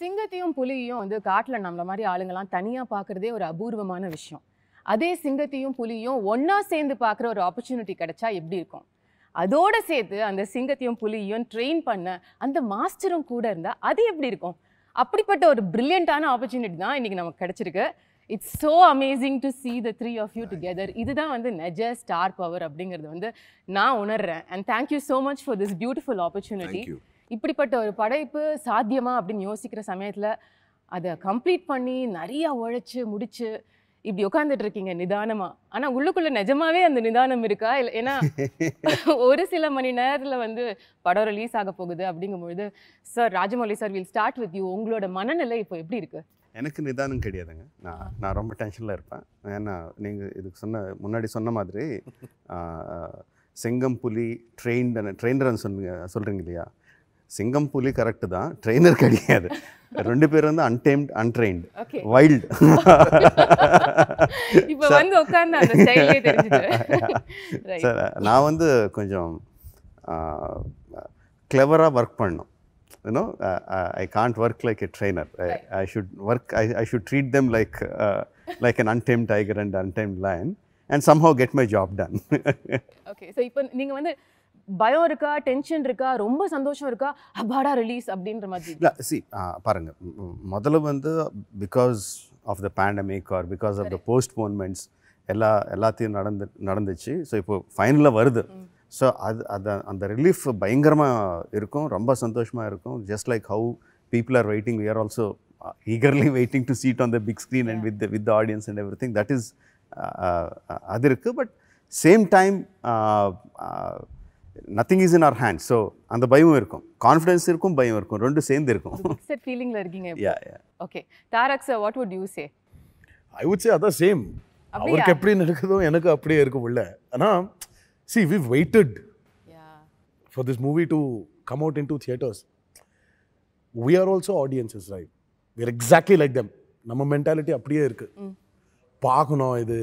சிங்கத்தையும் புலியையும் வந்து காட்டுல நம்மள மாதிரி ஆளுங்கலாம் தனியா பார்க்கறதே ஒரு அபூர்வமான விஷயம். அதே சிங்கத்தையும் புலியும் ஒண்ணா சேர்ந்து பார்க்குற ஒரு ஆப்பர்ச்சுனிட்டி கிடைச்சா எப்படி இருக்கும்? அதோட சேர்த்து அந்த சிங்கத்தையும் புலியையும் ட்ரெயின் பண்ண அந்த மாஸ்டரும் கூட இருந்தா அது எப்படி இருக்கும்? அப்படிப்பட்ட ஒரு பிரில்லியண்டான ஆப்பர்ச்சுனிட்டி தான் இன்னைக்கு நமக்கு கிடைச்சிருக்கு. It's so amazing to see the three of you together. இதுதான் வந்து நெஜ ஸ்டார் பவர் அப்படிங்கிறது வந்து நான் உணர்றேன். And thank you so much for this beautiful opportunity. இப்படிப்பட்ட ஒரு படைப்பு சாத்தியமா அப்படின்னு யோசிக்கிற சமயத்துல அதை கம்ப்ளீட் பண்ணி நிறைய உழைச்சு முடிச்சு இப்படி உட்காந்துட்டு இருக்கீங்க நிதானமா. ஆனா உள்ளுக்குள்ள நிஜமாவே அந்த நிதானம் இருக்கா? இல்லை ஏன்னா ஒரு சில மணி நேரத்துல வந்து படம் ரிலீஸ் ஆக போகுது அப்படிங்கும்பொழுது sir Rajamouli sir will start with you. உங்களோட மனநிலை இப்போ எப்படி இருக்கு? எனக்கு நிதானம் கிடையாதுங்க. நான் ரொம்ப டென்ஷனில் இருப்பேன். ஏன்னா நீங்கள் இதுக்கு முன்னாடி சொன்ன மாதிரி சிங்கம் புலி ட்ரெயினர்னு சொல்கிறீங்க இல்லையா? சிங்கம் புலி கரெக்டு தான், ட்ரெயினர் கிடையாது. ரெண்டு பேர் வந்து அன்டேம்ட் அன்ட்ரெயின்ட் வைல்டு. சார் நான் வந்து கொஞ்சம் கிளவராக ஒர்க் பண்ணணும். You know, I can't work like a trainer. I should treat them like an untamed tiger and untamed lion and somehow get my job done. Okay, so இப்போ நீங்க வந்து பயம் இருக்கா, டென்ஷன் இருக்கா, ரொம்ப சந்தோஷம் இருக்கா, அபாடா ரிலீஸ் அப்படின்ற மாதிரி? இல்ல see பாருங்க, முதல்ல வந்து because of the pandemic or because of the postponements எல்லாத்தையும் நடந்துச்சு. ஸோ இப்போ ஃபைனலாக வருது. ஸோ அந்த ரிலீஃப் பயங்கரமாக இருக்கும், ரொம்ப சந்தோஷமாக இருக்கும். Just like how people are waiting, we are also eagerly waiting to see it on the big screen and with the audience and everything. That is அது இருக்குது. But same time nothing is in our hands. So அந்த பயம் இருக்கும், confidence இருக்கும், பயம் இருக்கும், ரெண்டும் சேர்ந்து இருக்கும். மிக்ஸ்ட் ஃபீலிங்ல இருக்கீங்க. Okay, Tarak sir, what would you say? I would say அதான் சேம். அவருக்கு எப்படி நடக்குதோ எனக்கு அப்படியே இருக்கும் உள்ள. ஆனால் see, we've waited for this movie to come out into theaters. We are also audiences, right? We are exactly like them. நம்ம மென்டாலிட்டி அப்படியே இருக்கு. பார்க்கணும், இது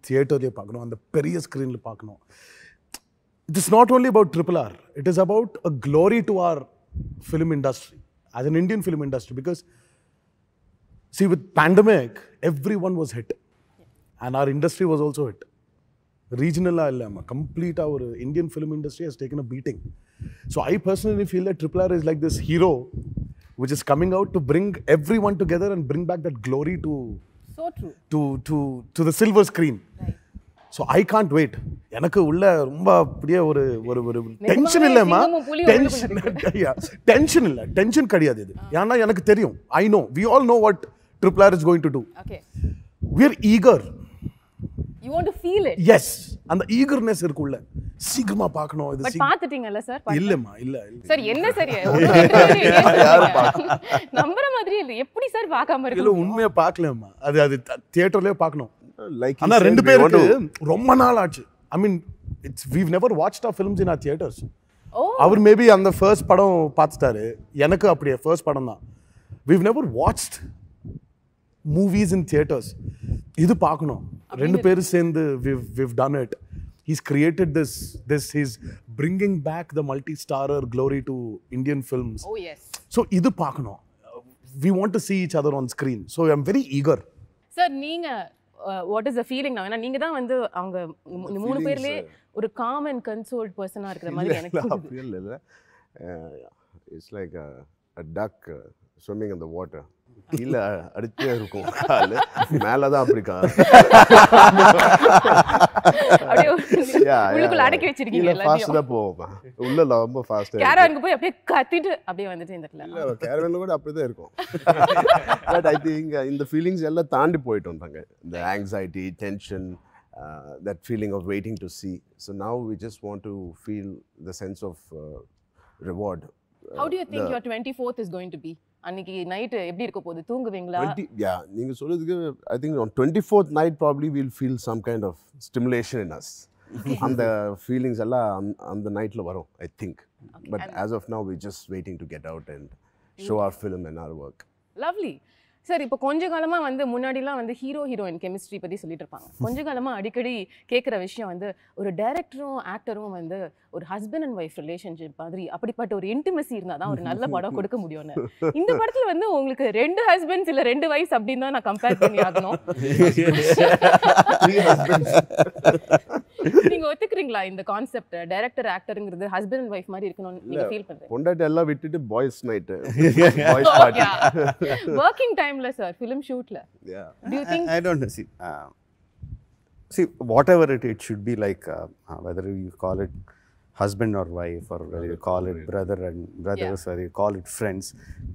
தியேட்டர்லேயே பார்க்கணும், அந்த பெரிய ஸ்க்ரீனில் பார்க்கணும். It is not only about RRR. It is about a glory to our film industry, as an Indian film industry. Because, see, with pandemic, everyone was hit. And our industry was also hit. Regional complete our Indian film industry has taken a beating. So I personally feel that RRR is like this hero which is coming out to bring everyone together and bring back that glory to the silver screen. Right. So I can't wait. எனக்கு உள்ள ரொம்ப அப்படியே ஒரு tension இல்லைம்மா, tension இல்லை, tension கிடையாது இது. ஏன்னா எனக்கு தெரியும், I know, we all know what RRR is going to do. Okay. We are eager. You want to feel it? Yes. அந்த eagerness இருக்குள்ள, சீக்கிரமா பார்க்கணும். இது பட் பாத்துட்டீங்கல்ல சார்? இல்லம்மா, இல்ல சார். என்ன சார் நம்பற மாதிரி இல்ல, எப்படி சார் பார்க்காம இருக்கு? இல்ல, உண்மையா பார்க்கலம்மா. அது தியேட்டர்லயே பார்க்கணும். லைக் ஆனா ரெண்டு பேருக்கு ரொம்ப நாள் ஆச்சு. I mean, we've never watched our films in our theaters. அவர் மேபி அந்த ஃபர்ஸ்ட் படம் பார்த்துட்டாரு, எனக்கு அப்படியே ஃபர்ஸ்ட் படம் தான். We've never watched movies in theaters. இது பார்க்கணும். ரெண்டு பேரும் சேர்ந்து we've done it. He's created this he's bringing back the multi-starrer glory to Indian films. Oh yes. So இது பார்க்கணும். We want to see each other on screen. So I'm very eager. Sir, நீங்க what is the feeling now? ஏன்னா நீங்க தான் வந்து அவங்க மூணு பேர்லயே ஒரு calm and consoled personா இருக்கிற மாதிரி எனக்கு இல்ல. It's like a duck swimming in the water. கீழே அடிச்சே இருக்கும், காலு மேல தான் அப்படி அடக்கி வச்சிருக்கீங்க. ஃபாஸ்டா போவோம், உள்ள ரொம்ப ஃபாஸ்டா கேரவனுக்கு போய் அப்படியே கத்திட்டு அப்படியே வந்துட்டு இந்த இடத்துல. இல்ல, கேரவன்ல கூட அப்படிதான் இருக்கும். பட் ஐ திங்க் இந்த ஃபீலிங்ஸ் எல்லாம் தாண்டி போயிட்டு வந்தாங்க. இந்த anxiety, tension, that feeling of waiting to see. So now we just want to feel the sense of reward. How do you think your 24th is going to be? அன்னைக்கு night எப்படி இருக்க போகுது? தூங்குவீங்களா? Yeah, நீங்க சொல்றதுக்கு I think on 24th night probably we'll feel some kind of stimulation in us. அந்த feelings எல்லாம் அந்த நைட்ல வரும், I think. But as of now we're just waiting to get out and show our film and our work. Lovely. Sir இப்போ கொஞ்ச காலமா வந்து முன்னாடிலாம் வந்து ஹீரோ ஹீரோயின் கெமிஸ்ட்ரி பத்தி சொல்லிட்டு இருப்பாங்க. கொஞ்ச காலமா அடிக்கடி கேட்குற விஷயம் வந்து ஒரு டைரக்டரும் ஆக்டரும் வந்து ஒரு ஹஸ்பண்ட் அண்ட் ஒய்ஃப் ரிலேஷன்ஷிப் மாதிரி அப்படிப்பட்ட ஒரு இன்டிமசி இருந்தால் தான் ஒரு நல்ல படம் கொடுக்க முடியும்னு. இந்த படத்துல வந்து உங்களுக்கு 2 ஹஸ்பண்ட்ஸ் இல்லை 2 வைஃப்ஸ் அப்படின்னு தான் நான் கம்பேர் பண்ணி ஆகணும். நீங்க ஒத்துக்கிறீங்களா இந்த கான்செப்ட்? டைரக்டர் ஆக்டருங்கிறது ஹஸ்பண்ட் அண்ட் ஒய்ஃப் மாதிரி இருக்கணும்னு நீங்க ஃபீல் பண்றீங்க? பொண்டாட்டி எல்லாம் விட்டுட்டு boys night boys party working டைம்ல சார் ஃபிலிம் ஷூட்ல do you think I don't know. See, whatever it should be like, whether you call it husband or wife, or whether you call it brother and brothers, or you call it friends.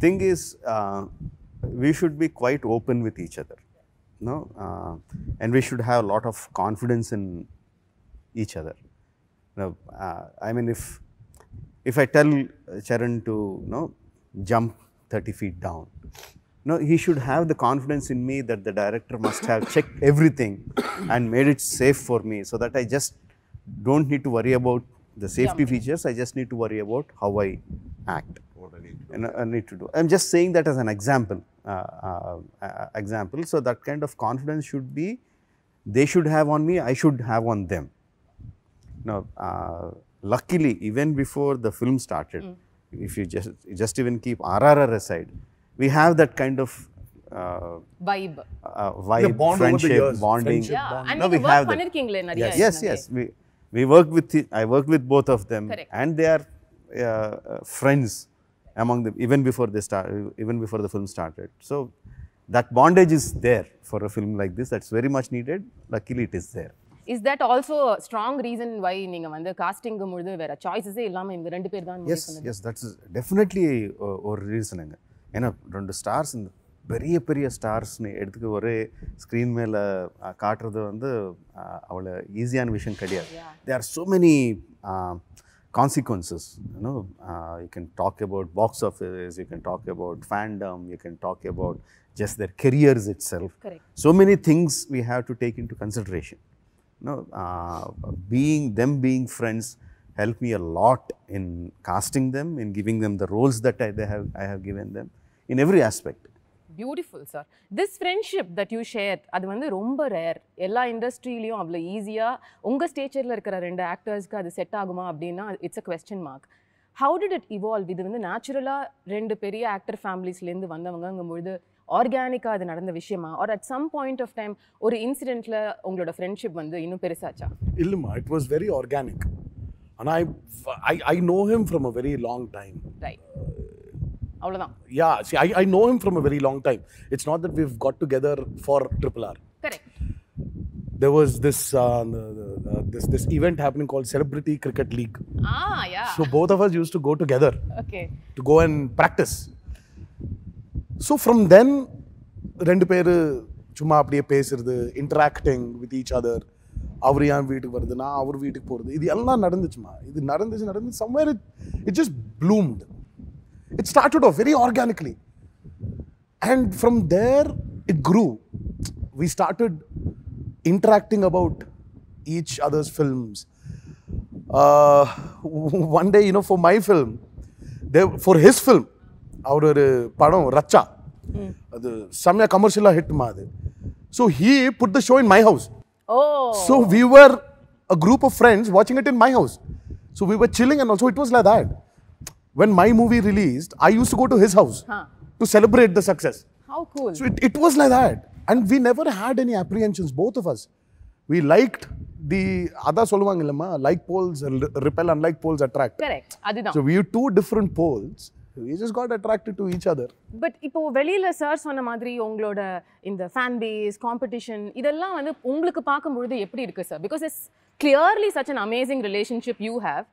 Thing is, we should be quite open with each other, no, and we should have a lot of confidence in each other. Now, I mean, if I tell Charan to jump 30 feet down, no, he should have the confidence in me that the director must have checked everything and made it safe for me, so that I just don't need to worry about the safety features. I just need to worry about how I act. What I need to do. And I need to do. I'm just saying that as an example. So that kind of confidence should be, they should have on me, I should have on them. Now, luckily, even before the film started, if you just even keep RRR aside, we have that kind of vibe, The bond over the friendship, years, bonding. friendship yeah, bond. and No, நீங்க we work have that. பண்ணிருக்கீங்களே நிறைய. Yes. We work with I work with both of them. Correct. And they are friends among them even before the film started. So that bondage is there for a film like this. That's very much needed. Luckily, it is there. Is that also a strong reason why நீங்க வந்து costing பொழுது வேற சாய்ஸஸே இல்லாம இந்த 2 பேர் தான் முடிவு பண்ணது? Yes, that's definitely ஒரு ரீசனுங்க. ஏன்னா 2 ஸ்டார்ஸ், இந்த பெரிய பெரிய ஸ்டார்ஸ்னு எடுத்துக்க ஒரே ஸ்க்ரீன் மேலே காட்டுறது வந்து அவ்வளோ ஈஸியான விஷயம் கிடையாது. There are so many consequences. You can talk about box office, you can talk about fandom, you can talk about just their careers itself. Correct. So many things we have to take into consideration. Being friends helped me a lot in casting them, in giving them the roles that I have given them in every aspect. Beautiful, sir. This friendship that you shared, அது வந்து ரொம்ப rare. எல்லா இண்டஸ்ட்ரியிலையும் அவ்வளோ ஈஸியாக உங்கள் ஸ்டேச்சரில் இருக்கிற 2 ஆக்டர்ஸ்க்கு அது set ஆகுமா அப்படின்னா it's a question mark. How did it evolve? இது வந்து நேச்சுரலாக 2 பெரிய ஆக்டர் ஃபேமிலிஸ்லேருந்து வந்தவங்கங்கும்பொழுது ஆர்கானிக்காக அது நடந்த விஷயமா, or at some point of time ஒரு இன்சிடென்ட்டில் உங்களோட ஃப்ரெண்ட்ஷிப் வந்து இன்னும் பெருசாச்சா? இல்லைம்மா, இட் வாஸ் வெரி ஆர்கானிக். ஆனால் I know him from a very long time. Right, அவ்வளோதான். Yeah, see, I know him from a very long time. It's not that we've got together for RRR. Correct. There was this this event happening called Celebrity Cricket League. Yeah. So both of us used to go together Okay. to go and practice. So from then, 2 பேர் சும்மா அப்படியே பேசுறது, interacting with each other. அவர் என் வீட்டுக்கு வருது, நான் அவர் வீட்டுக்கு போகிறது, இது எல்லாம் நடந்துச்சுமா. இது நடந்துச்சு somewhere it just bloomed. It started off very organically, and from there it grew. We started interacting about each other's films. One day, for my film, for his film, our padam Racha, adu samya commercial hit ma adu. So he put the show in my house. Oh. So we were a group of friends watching it in my house. So we were chilling, and also it was like that. When my movie released, I used to go to his house to celebrate the success. How cool. So it was like that. And we never had any apprehensions, both of us. We liked the other solvangilama, like poles repel, unlike poles attract. Correct. அதுதான். So we were 2 different poles. We just got attracted to each other. But இப்போ வெளியில sir சொன்ன மாதிரி உங்களோட இந்த fan base, competition இதெல்லாம் வந்து உங்களுக்கு பார்க்கும்பொழுது எப்படி இருக்கு sir? Because it's clearly such an amazing relationship you have.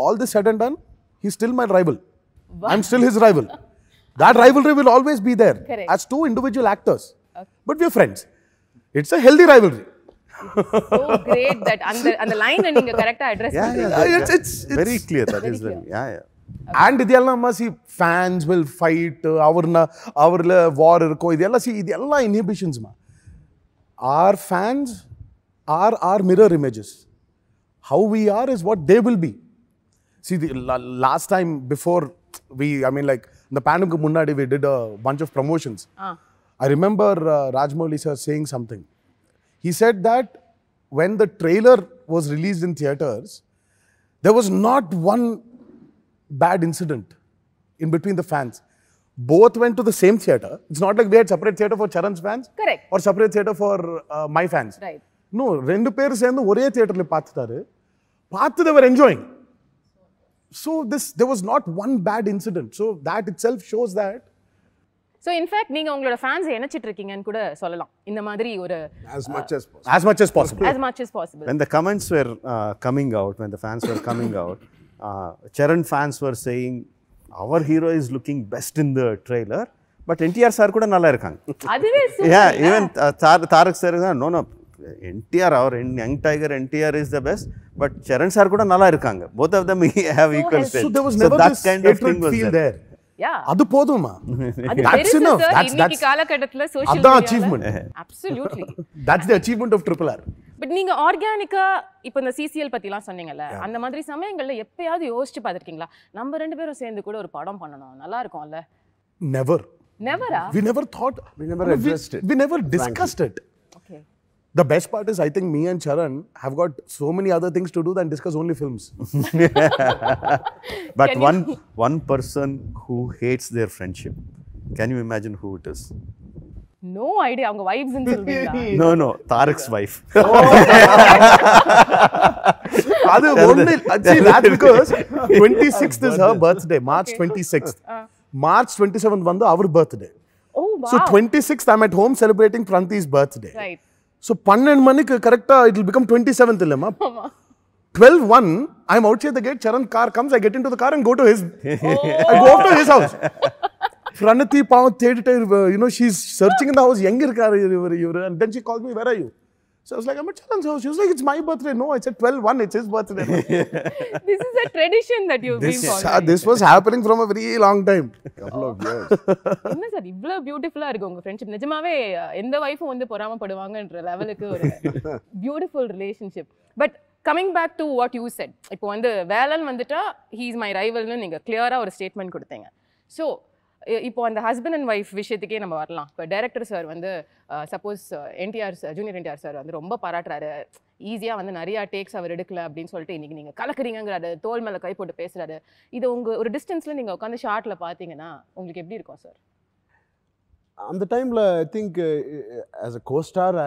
All this said and done, he's still my rival. I'm still his rival. That rivalry will always be there. Correct. As 2 individual actors. But we're friends. It's a healthy rivalry. So great that அந்த லைனை நீங்க கரெக்ட்டா address பண்றீங்க. It's very clear. That is very, yeah. And இதெல்லாம் see, fans will fight, அவர்ல war இருக்கும், இதெல்லாம் see, இதெல்லாம் inhibitions ma. Our fans are our mirror images. How we are is what they will be. See, the last time before the pandemic munnadi, we did a bunch of promotions. I remember Rajamouli sir saying something. He said that when the trailer was released in theaters, there was not one bad incident in between the fans. Both went to the same theater. It's not like we had separate theater for Charan's fans. Correct. Or separate theater for my fans. Right. No, rendu per சேர்ந்து ஒரே தியேட்டர்ல பார்த்துட்டாரு. பார்த்து they were enjoying. So there was not one bad incident. So that itself shows that. So in fact நீங்க உங்களோட fans நினைச்சிட்டு இருக்கீங்கன்னு கூட சொல்லலாம். இந்த மாதிரி ஒரு as much as possible. As much as possible. As much as possible. When the comments were coming out, when the fans were coming out, Charan fans were saying, our hero is looking best in the trailer, but NTR sir kuda nalla irukanga. அதுவே Yeah, even Tarak sir is no, NTR, our young tiger NTR is the best, but Charan sir kuda nalla irukanga. Both of them have equal strength. So there was never that this kind of thing was feel there. Yeah. அது போதுமா? அது That's பெருசு enough. Sir That's இன்னைக்கு காலகட்டத்துல social அதான் மீடியால achievement. Absolutely. That's the achievement of RRR. But நீங்க ஆர்கானிக்கா இப்போ இந்த சிசிஎல் பத்திலாம் சொன்னீங்கல்ல, அந்த மாதிரி சமயங்கள்ல எப்பயாவது யோசிச்சு பார்த்திருக்கீங்களா, நம்ம ரெண்டு பேரும் சேர்ந்து கூட ஒரு படம் பண்ணணும், நல்லா இருக்கும்ல? Never. Never-ஆ? We never thought. We never addressed it. We never discussed it. Okay. The best part is, I think me and Charan have got so many other things to do than discuss only films. But one person who hates their friendship, can you imagine who it is? No idea. அவங்க wives ன்னு சொல்வீங்களா? No, Tarak's wife. அது ஒண்ணு. See, that's because 26th is her birthday, March 26th. March 27th வந்து அவர் birthday. Oh wow. So 26th I'm at home celebrating Pranti's birthday. Right. So 12 மணிக்கு கரெக்ட்டா it will become 27th இல்லமா? 12:01 I'm outside the gate, Charan car comes, I get into the car and go to his I go up to his house. Pranati பாவம் தேடிட்டே, she's searching in the house, எங்க இருக்காரு இவரு, and then she called me, where are you? So I was like, I'm at Charan's house. She was like, it's my birthday. No, I said 12:01, it's his birthday. This is a tradition that you've been following. This was happening from a very long time. Couple of years. என்ன sir இவ்ளோ பியூட்டிஃபுல்லா இருக்கு உங்க friendship? நிஜமாவே எந்த வைஃபும் வந்து பொறாமப்படுவாங்கன்ற லெவலுக்கு ஒரு beautiful relationship. But coming back to what you said, இப்போ வந்து வேலன் வந்துட்டா ஹீ இஸ் மை ரைவல்னு நீங்க கிளியரா ஒரு ஸ்டேட்மெண்ட் கொடுத்தீங்க. ஸோ இப்போ அந்த ஹஸ்பண்ட் அண்ட் ஒய்ஃப் விஷயத்துக்கே நம்ம வரலாம். இப்போ டைரக்டர் சார் வந்து சப்போஸ் ஜூனியர் என்டிஆர் சார் வந்து ரொம்ப பாராட்டுறாரு, ஈஸியாக வந்து நிறையா டேக்ஸ் அவர் எடுக்கல அப்படின்னு சொல்லிட்டு இன்னைக்கு நீங்கள் கலக்குறீங்கிறாரு, தோல் மேலே கை போட்டு பேசுறாரு. இது உங்கள் ஒரு டிஸ்டன்ஸில் நீங்கள் உட்காந்து ஷார்ட்டில் பார்த்தீங்கன்னா உங்களுக்கு எப்படி இருக்கும் சார்? அந்த டைமில் I think as a co-star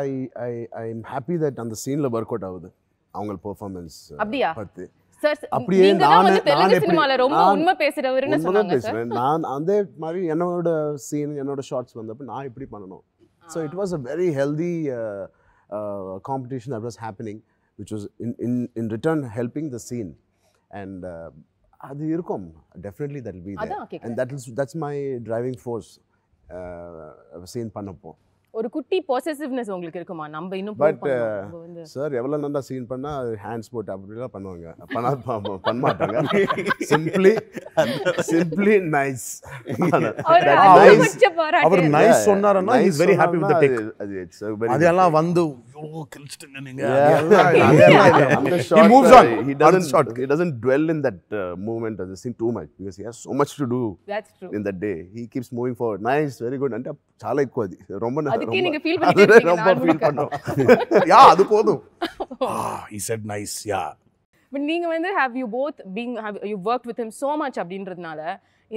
I'm happy that அந்த சீனில் ஒர்க் அவுட் ஆகுது அவங்க பெர்ஃபார்மன்ஸ் பார்த்து. சார் அப்படியே நான் தெலுங்கு சினிமால ரொம்ப உண்மை பேசுறவர்னு சொன்னாங்க சார். நான் அதே மாதிரி என்னோட சீன் என்னோட ஷார்ட்ஸ் வந்தப்ப நான் இப்படி பண்ணணும். So it was a very healthy competition that was happening which was in return helping the scene. And அது இருக்கும் definitely that will be there and that's my driving force scene பண்ணப்போ. ஒரு குட்டி பொசசிவ்னஸ் உங்களுக்கு இருக்குமா? நம்ம இன்னும் பட் சார் எவ்வளோ நல்லா சீன் பண்ணா ஹேண்ட்ஸ் போட்டு அப்படிலாம் பண்ணுவாங்க, பண்ண மாட்டாங்க. Simply nice. அவர் நைஸ் சொன்னாருன்னா he is very happy with the take. அதெல்லாம் வந்து கிழிச்சிட்டீங்க நீங்க. He moves on. He doesn't dwell in that movement of the scene too much because he has so much to do. That's true. In that day he keeps moving forward. Nice, very good. అంటే చాలా ఎక్కువ అది ரொம்ப அதுக்கு நீங்க feel பண்ணிட்டே ரொம்ப feel பண்ணோம். யா அது போதும். He said nice. Yeah. But நீங்க வந்து have you both you worked with him so much அப்படின்றதுனால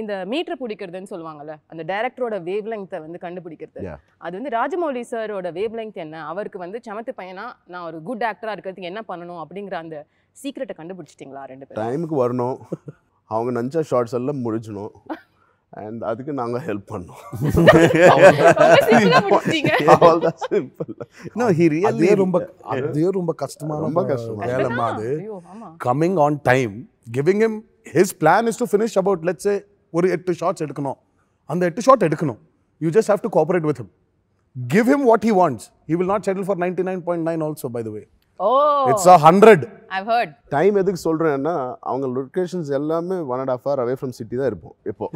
இந்த மீட்டர் பிடிக்கிறதுன்னு சொல்லுவாங்கல்ல, அந்த டைரக்டரோட வேவ் லெங்த்தை வந்து கண்டுபிடிக்கிறது, அது வந்து ராஜமௌலி சாரோட வேவ் லெங்த் என்ன, அவருக்கு வந்து சமத்து பையனா நான் ஒரு குட் ஆக்டரா இருக்கிறதுக்கு என்ன பண்ணணும் அப்படிங்கிற அந்த சீக்ரெட்டை கண்டுபிடிச்சிட்டிங்களா ரெண்டு பேரும்? டைமுக்கு வரணும், அவங்க நினச்ச ஷார்ட்ஸ் எல்லாம் முடிச்சணும், அண்ட் அதுக்கு நாங்கள் ஹெல்ப் பண்ணோம். ரொம்ப கஷ்டமான வேலைமா அது. Coming on time, giving him his plan is to finish about, let's say, ஒரு 8 ஷாட்ஸ் எடுக்கணும், அந்த 8 ஷாட் எடுக்கணும். You just have to cooperate with him. Give him what he wants. He will not settle for 99.9 also, by the way. Oh, it's 100. I've heard. Time எதுக்கு சொல்றேன்னா அவங்க locations எல்லாமே 1.5 hour away from city தான் இருப்போம் இப்போ.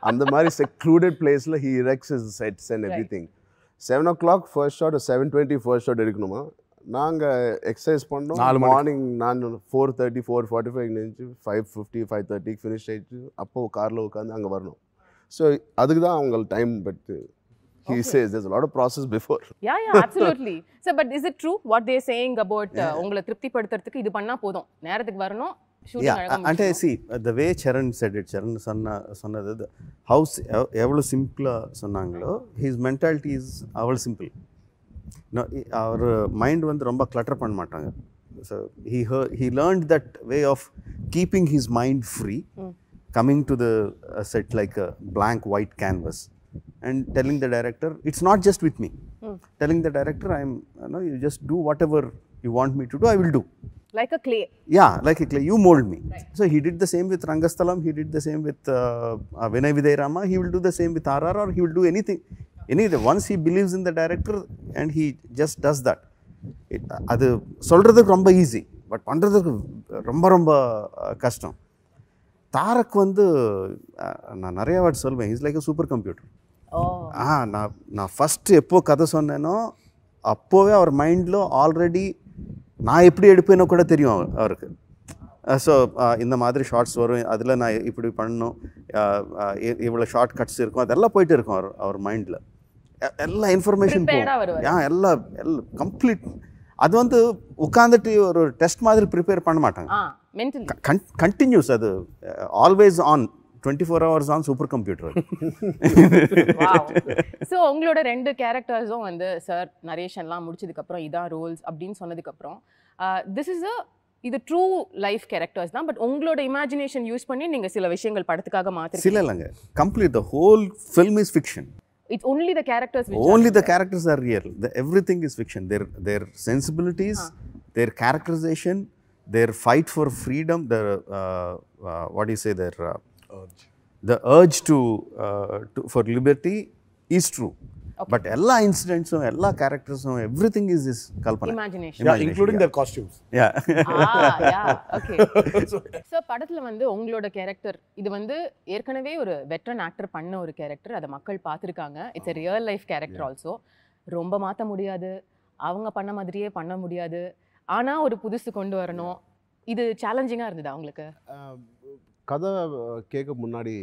அந்த மாதிரி secluded placeல he erects his sets and everything. 7 o'clock first shot, 7:20 first shot எடுக்கணுமா, நாங்கள் எக்ஸசைஸ் பண்ணோம். மார்னிங் நான் 4:30 4:45 நினைச்சு 5:50 5:30 ஃபினிஷ் ஆயிடுச்சு. அப்போது காரில் உட்காந்து அங்கே வரணும். ஸோ அதுக்கு தான் அவங்க time. But He says there's a lot of process before. Yeah, absolutely. So, but is it true what they're saying about உங்களை திருப்திப்படுத்துறதுக்கு இது பண்ணா போதும், நேரத்துக்கு வரணும், shooting அழகா అంటే see the way Charan said it, Charan சொன்னது how எவ்வளவு சிம்பிளா சொன்னாங்களோ, his mentality is அவ்வளவு simple. our mind வந்து ரொம்ப clutter பண்ண மாட்டாங்க. So he learned that way of keeping his mind free, coming to the set like a blank white canvas and telling the director, it's not just with me, telling the director, you just do whatever you want me to do, I will do. like a clay. Yeah, like a clay, you mold me. So he did the same with Rangasthalam, he did the same with Vinay Videy Rama, he will do the same with RR, or he will do anything. Once he believes in the director and he just does that. அது சொல்கிறதுக்கு ரொம்ப easy, but பண்ணுறதுக்கு ரொம்ப ரொம்ப கஷ்டம். தாரக் வந்து நான் நிறைய வாட்டி சொல்வேன், is like a super computer. நான் ஃபஸ்ட்டு எப்போ கதை சொன்னேனோ அப்போவே அவர் மைண்டில் ஆல்ரெடி நான் எப்படி எடுப்பேனோ கூட தெரியும் அவருக்கு. ஸோ இந்த மாதிரி ஷார்ட்ஸ் வரும், அதில் நான் இப்படி பண்ணணும், இவ்வளோ ஷார்ட் கட்ஸ் இருக்கும், அதெல்லாம் போயிட்டு இருக்கும் அவர் மைண்டில். எல்லா இன்ஃபர்மேஷன் எல்லாம் கம்ப்ளீட். அது வந்து உட்காந்துட்டு ஒரு டெஸ்ட் மாதிரி ப்ரிப்பேர் பண்ண மாட்டாங்க, கண்டினியூஸ். அது always on, 24 hours on super computer. So உங்களோட 2 கேரக்டர்ஸும் வந்து சார் நரேஷன்லாம் முடிச்சதுக்கப்புறம் இதான் ரோல்ஸ் அப்படின்னு சொன்னதுக்கப்புறம் இது ட்ரூ லைஃப் கேரக்டர்ஸ் தான், பட் உங்களோட இமேஜினேஷன் யூஸ் பண்ணி நீங்கள் சில விஷயங்கள் படத்துக்காக மாற்றி சில இல்லைங்க, complete the whole film is fiction. It's only the characters which only the characters are real. Everything is fiction. Their sensibilities, their characterization, their fight for freedom, their what do you say, their urge. The urge to for liberty is true. Okay. But all incidents, all characters, everything is this kalpana. Imagination. Yeah, including their costumes. Yeah. Yeah. Okay. So படத்துல வந்து உங்களோட character இது வந்து ஏற்கனவே ஒரு veteran actor பண்ண ஒரு character, அதை மக்கள் பார்த்துருக்காங்க. It's a real life character also. ரொம்ப மாற்ற முடியாது, அவங்க பண்ண மாதிரியே பண்ண முடியாது, ஆனா ஒரு புதுசு கொண்டு வரணும். இது சேலஞ்சிங்கா இருந்ததா உங்களுக்கு? கதை கேட்க முன்னாடி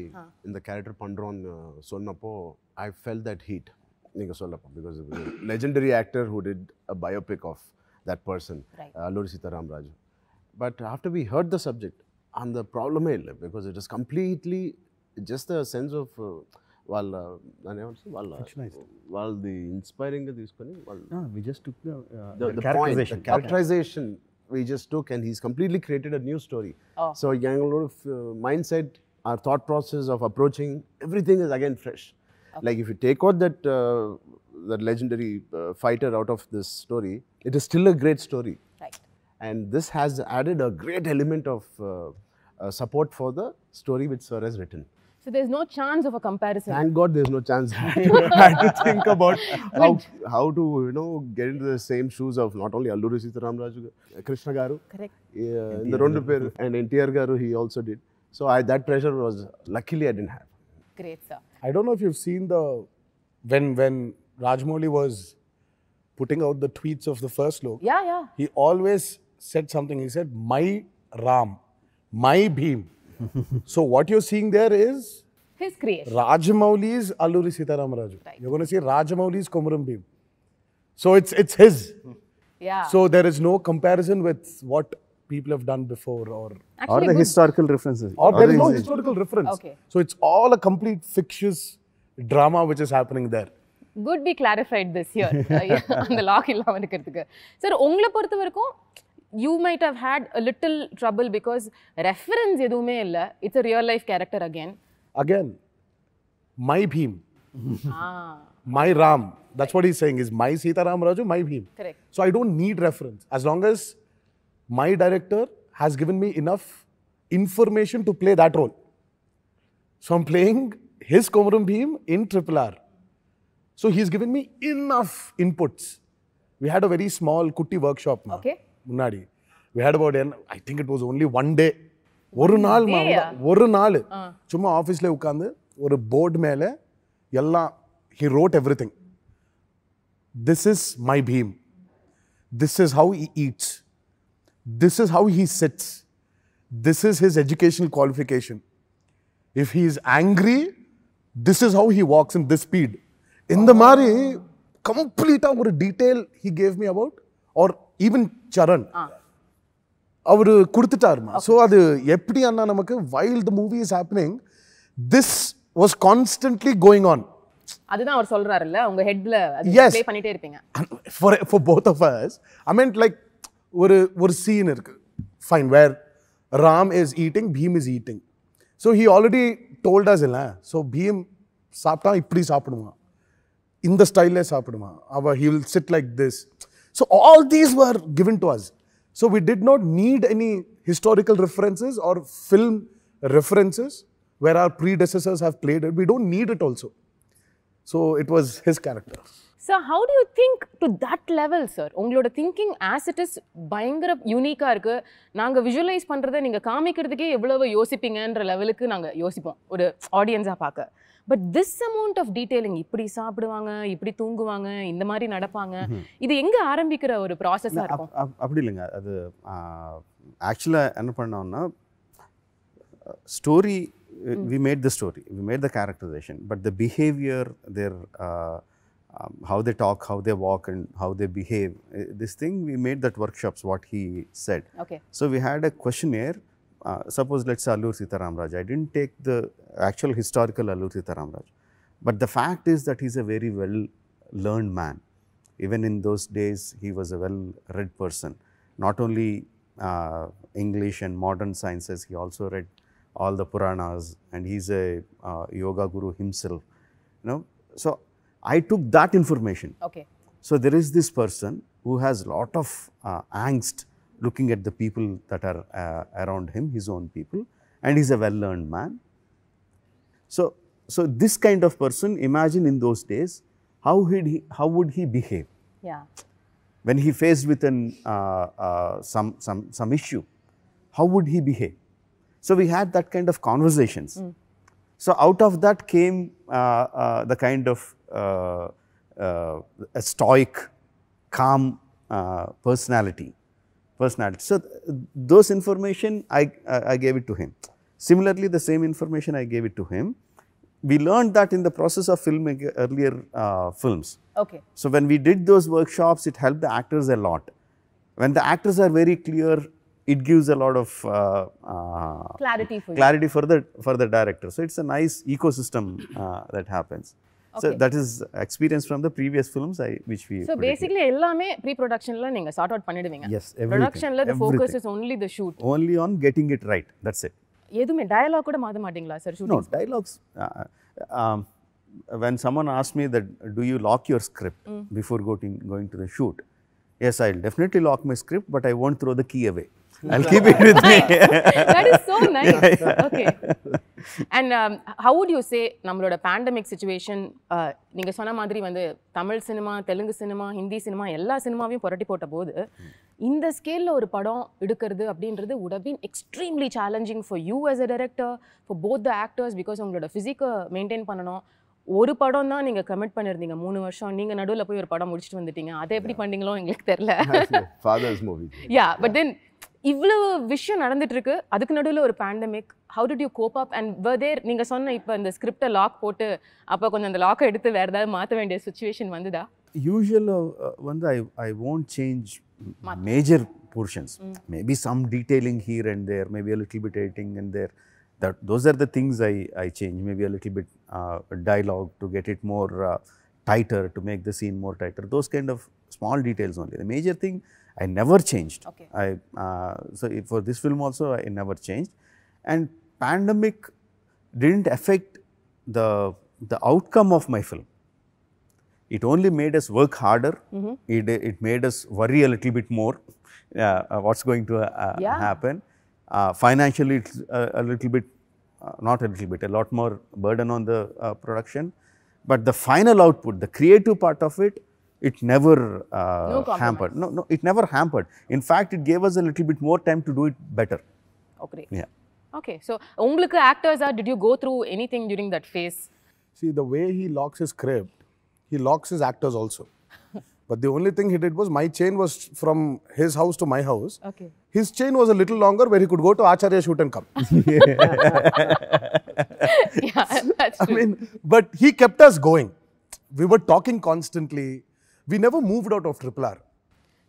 இந்த கேரக்டர் பண்ணுறோன்னு சொன்னப்போ ஐ ஃபெல் தட் ஹீட். நீங்கள் சொல்லப்போ because legendary actor who did a biopic of that person, Alluri Sitaram Raju. But after we heard the subject, and the problem is because it is completely just a sense of while the inspiring we just took the characterization we just took, and he's completely created a new story. So young mindset, our thought process of approaching everything is again fresh. Like if you take out that legendary fighter out of this story, it is still a great story. Right. And this has added a great element of support for the story which Sir has written. So there's no chance of a comparison. Thank God there's no chance. I had to think about how to get into the same shoes of not only Alluri Sitaram Raju, Krishna Garu. Correct. In the Rendu Per, and NTR Garu he also did. So that pressure was luckily I didn't have. Great, sir. I don't know if you've seen when Rajamouli was putting out the tweets of the first look. Yeah. He always said something. He said, "My Ram, my Bhim." So what you're seeing there is his creation. Rajamouli's Alluri Sitaram Raju. Right. You're going to see Rajamouli's Komuram Bhim. So it's his. Yeah. So there is no comparison with what people have done before or the historical references. Or there is no historical reference. Okay. So it's all a complete fictitious drama which is happening there. Good we clarified this here. அந்த lock இல்லாம இருக்கிறதுக்கு. Sir உங்களை பொறுத்த வரைக்கும் you might have had a little trouble because reference எதுவுமே இல்ல. It's a real life character again. My Bhim. My Ram. That's what he's saying is my Sitaram Raju, my Bhim. Correct. So I don't need reference. As long as my director has given me enough information to play that role. So I'm playing his Komuram Bhim in RRR. So he's given me enough inputs. We had a very small kutti workshop. Okay. Munadi. We had about, I think it was only one day. ஒரு நாள் சும்மா ஆஃபீஸ்ல உட்கார்ந்து ஒரு board மேல எல்லாம் he wrote everything. This is my Bhim. This is how he eats. This is how he sits. This is his educational qualification. If he is angry, this is how he walks in this speed. இந்த மாதிரி கம்ப்ளீட்டா ஒரு detail he gave me about, or even Charan அவரு கொடுத்துட்டாருமா. So அது எப்படி அண்ணா நமக்கு while the movie is happening, this was constantly going on. அதுதான் அவர் சொல்றாருல்ல, உங்க ஹெட்ல அது ப்ளே பண்ணிட்டே இருப்பீங்க. For both of us, I meant like ஒரு scene இருக்கு, fine, where Ram is eating, Bhim is eating. So he already told us இல்ல, so Bhim சாப்பிட்டா இப்படி சாப்பிடுவான், இந்த ஸ்டைல்ல சாப்பிடுவான், he will sit like this. So all these were given to us. So we did not need any historical references or film references where our predecessors have played it. We don't need it also. So it was his character. So how do you think to that level, sir? உங்களோட thinking as it is பயங்கர யூனிக்கா இருக்கு. நாங்க visualize பண்றதை நீங்க காமிக்கிறதுக்கே எவ்வளவு யோசிப்பீங்கன்ற லெவலுக்கு நாங்க யோசிப்போம் ஒரு ஆடியன்ஸா பார்க்க. But this amount of detailing, இப்படி சாப்பிடுவாங்க, இப்படி தூங்குவாங்க, இந்த மாதிரி நடப்பாங்க, இது எங்க ஆரம்பிக்கிற ஒரு ப்ராசஸா இருக்கும்? அப்படி இல்லைங்க. அது ஆக்சுவலாக என்ன பண்ணோம்னா, story we made the story, we made the characterization, but the behavior, their how they talk, how they walk, and how they behave, this thing we made that workshops, what he said. Okay. So we had a questionnaire. Suppose let's say Allur Sitaram Raj. I didn't take the actual historical Allur Sitaram Raj, but the fact is that he's a very well learned man. Even in those days, he was a well read person. Not only English and modern sciences, he also read all the Puranas, and he's a yoga guru himself. You know, so I took that information. Okay. So there is this person who has lot of angst looking at the people that are around him, his own people, and he's a well-learned man. So this kind of person, imagine in those days, how would he behave? Yeah. When he faced with some issue, how would he behave? So we had that kind of conversations. So out of that came the kind of a stoic, calm personality. So those information I gave it to him. Similarly, the same information I gave it to him. We learned that in the process of filming earlier films. Okay. So when we did those workshops, it helped the actors a lot. When the actors are very clear, it gives a lot of clarity for the director. So it's a nice ecosystem that happens. Okay. So that is experience from the previous films which we. So basically, எல்லாமே pre-productionல நீங்க sort out பண்ணிடுவீங்க. Yes, everything. Productionல the focus is only the shoot. Only on getting it right. That's it. எதுமே dialogue கூட மாத்த மாட்டீங்களா sir shooting? No, dialogues. When someone asks me that, do you lock your script before going to the shoot? Yes, I'll definitely lock my script, but I won't throw the key away. I'll keep it with me. That is so nice. Okay. And how would you say நம்மளோட pandemic situation, நீங்க சொன்ன மாதிரி வந்து Tamil cinema, Telugu cinema, Hindi cinema எல்லா சினிமாவையும் புரட்டி போட்ட போது இந்த ஸ்கேல்ல ஒரு படம் எடுக்கிறது அப்படின்றது would have been extremely challenging for you as a director, for both the actors, because உங்களோட physique மெயின்டைன் பண்ணணும். ஒரு படம் தான் நீங்க கமிட் பண்ணிருந்தீங்க 3 வருஷம், நீங்க நடுவுல போய் ஒரு படம் முடிச்சிட்டு வந்துட்டீங்க. அதை எப்படி பண்ணீங்களோ எங்களுக்கு தெரியல. Father's movie. Yeah, but then இவ்வளவு விஷயம் நடந்துட்டு இருக்கு, அதுக்கு நடுவுல ஒரு pandemic. How did you cope up, and were there நீங்க சொன்ன இப்ப இந்த ஸ்கிரிப்ட லாக் போட்டு அப்ப கொஞ்சம் அந்த லாக்கை எடுத்து வேற ஏதாவது மாத்த வேண்டிய சிச்சுவேஷன் வந்ததா? Usually வந்து I won't change major portions. Maybe some detailing here and there, maybe a little bit editing and there. Those are the things I change. Maybe a little bit dialogue to get it more tighter, to make the scene more tighter. Those kind of small details only. The major thing I never changed. Okay. So for this film also I never changed. And pandemic didn't affect the outcome of my film. It only made us work harder. It made us worry a little bit more what's going to happen. Financially, it's a little bit, not a little bit, a lot more burden on the production. But the final output, the creative part of it, it never hampered. No, it never hampered. In fact, it gave us a little bit more time to do it better. Okay. Yeah. Okay. So, உங்களுக்கு actors did you go through anything during that phase? See, the way he locks his script, he locks his actors also. But the only thing he did was, my chain was from his house to my house. Okay. His chain was a little longer, where he could go to Acharya shoot and come. Yeah, that's true. I mean, but he kept us going. we were talking constantly. We never moved out of RRR.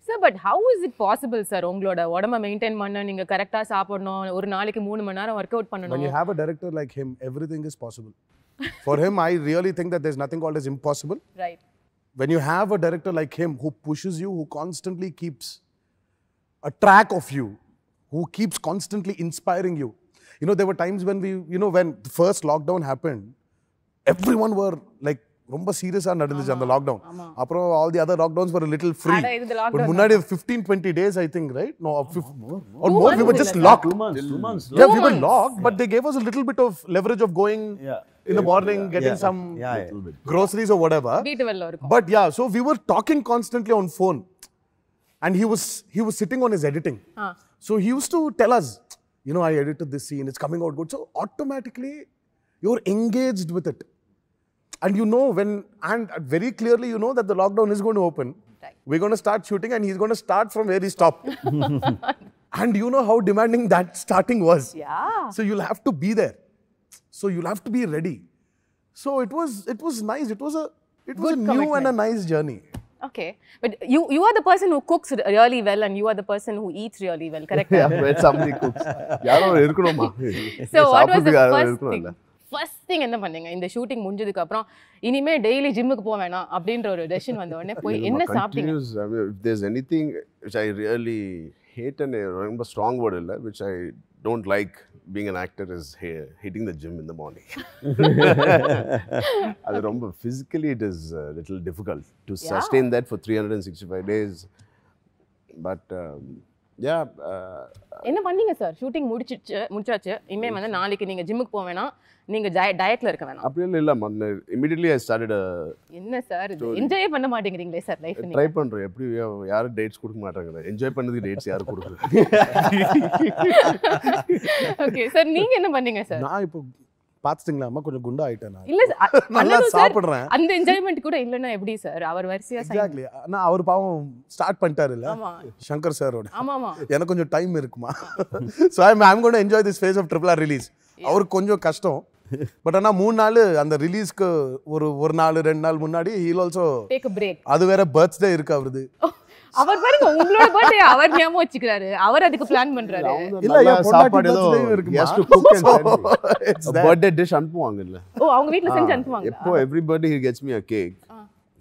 Sir, but how is it possible, sir? உங்களோட உடம்ப maintain பண்ண நீங்க கரெக்ட்டா சாப்பிடணும், ஒரு நாளைக்கு 3 மணி நேரம் work out பண்ணணும். When you have a director like him, everything is possible. For him, I really think that there's nothing called as impossible. Right. When you have a director like him who pushes you, who constantly keeps a track of you, who keeps constantly inspiring you. You know, there were times when when the first lockdown happened, everyone were like, ரொம்ப சீரியஸா நடந்துச்சு அந்த lockdown. அப்புறம் all the other lockdowns were a little free. But முன்னாடி 15-20 days I think, right? No, or more. We were just locked. 2 months. Yeah, we were locked, but they gave us a little bit of leverage of going in the morning, getting some groceries or whatever. But yeah, so we were talking constantly on phone, and he was sitting on his editing. So he used to tell us, I edited this scene, it's coming out good. So automatically you're engaged with it. And and very clearly that the lockdown is going to open. Right. We're going to start shooting and he's going to start from where he stopped. And you know how demanding that starting was. Yeah. So you'll have to be there. So you'll have to be ready. So it was nice. It was a new and a nice journey. Okay. But you are the person who cooks really well and you are the person who eats really well, correct? Yeah, when somebody cooks. யாரோ இருக்கணுமா? So what was the first thing? First thing என்ன பண்ணீங்க இந்த shooting முடிஞ்சதுக்கு அப்புறம் இனிமே daily ஜிம்முக்கு போக வேணாம் அப்படின்ற ஒரு டெசிஷன் வந்த உடனே போய் என்ன சாப்பிட்டீங்க? If there's anything which I really hate and ரொம்ப strong word இல்ல, which I don't like being an actor is hitting the gym in the morning. அது ரொம்ப physically it is a little difficult to sustain that for 365 days. But yeah. என்ன பண்ணீங்க sir? Shooting முடிச்சாச்சு. இனிமே வந்து நாளைக்கு நீங்க ஜிம்முக்கு போக வேணாம், நீங்க டயட்ல இருக்க வேணாம். அப்படி இல்ல immediately I started என்ன சார் இது என்ஜாய் பண்ண மாட்டேங்கிறீங்களே சார் லைஃப்? ட்ரை பண்றேன். எப்படி யாரும் டேட்ஸ் கொடுக்க மாட்டாங்க. என்ஜாய் பண்ணதுக்கு டேட்ஸ் யாரும் கொடுக்கல. ஓகே சார், நீங்க என்ன பண்ணீங்க சார்? நான் இப்போ பாத்துட்டீங்களா அம்மா கொஞ்சம் குண்டா ஆயிட்டேன் நான். இல்ல நல்லா சாப்பிடுறேன். அந்த என்ஜாய்மென்ட் கூட இல்லனா எப்படி சார்? அவர் வரிசையா எக்ஸாக்ட்லி. நான் அவர் பாவம் ஸ்டார்ட் பண்ணிட்டாரு இல்ல சங்கர் சாரோட. ஆமாமா. எனக்கு கொஞ்சம் டைம் இருக்குமா. So I'm going to enjoy this phase of RRR release. அவருக்கு கொஞ்சம் கஷ்டம். பட் ஆனா 3 நாள் அந்த ரிலீஸ்க்கு ஒரு நாள் 2 நாள் முன்னாடி he'll also take a break. அது வேற பர்த்டே இருக்கு அவருது. அவர் பாருங்க உங்களோட பர்த்டே அவர் ஞாபகம் வச்சுக்கிறாரு. அவர் அதுக்கு பிளான் பண்றாரு. இல்ல சாப்பாடு ஏதோ இருக்கு. He has to cook and send me. Birthday dish அனுப்புவாங்க இல்ல. அவங்க வீட்ல செஞ்சு அனுப்புவாங்க. எப்போ everybody he gets me a cake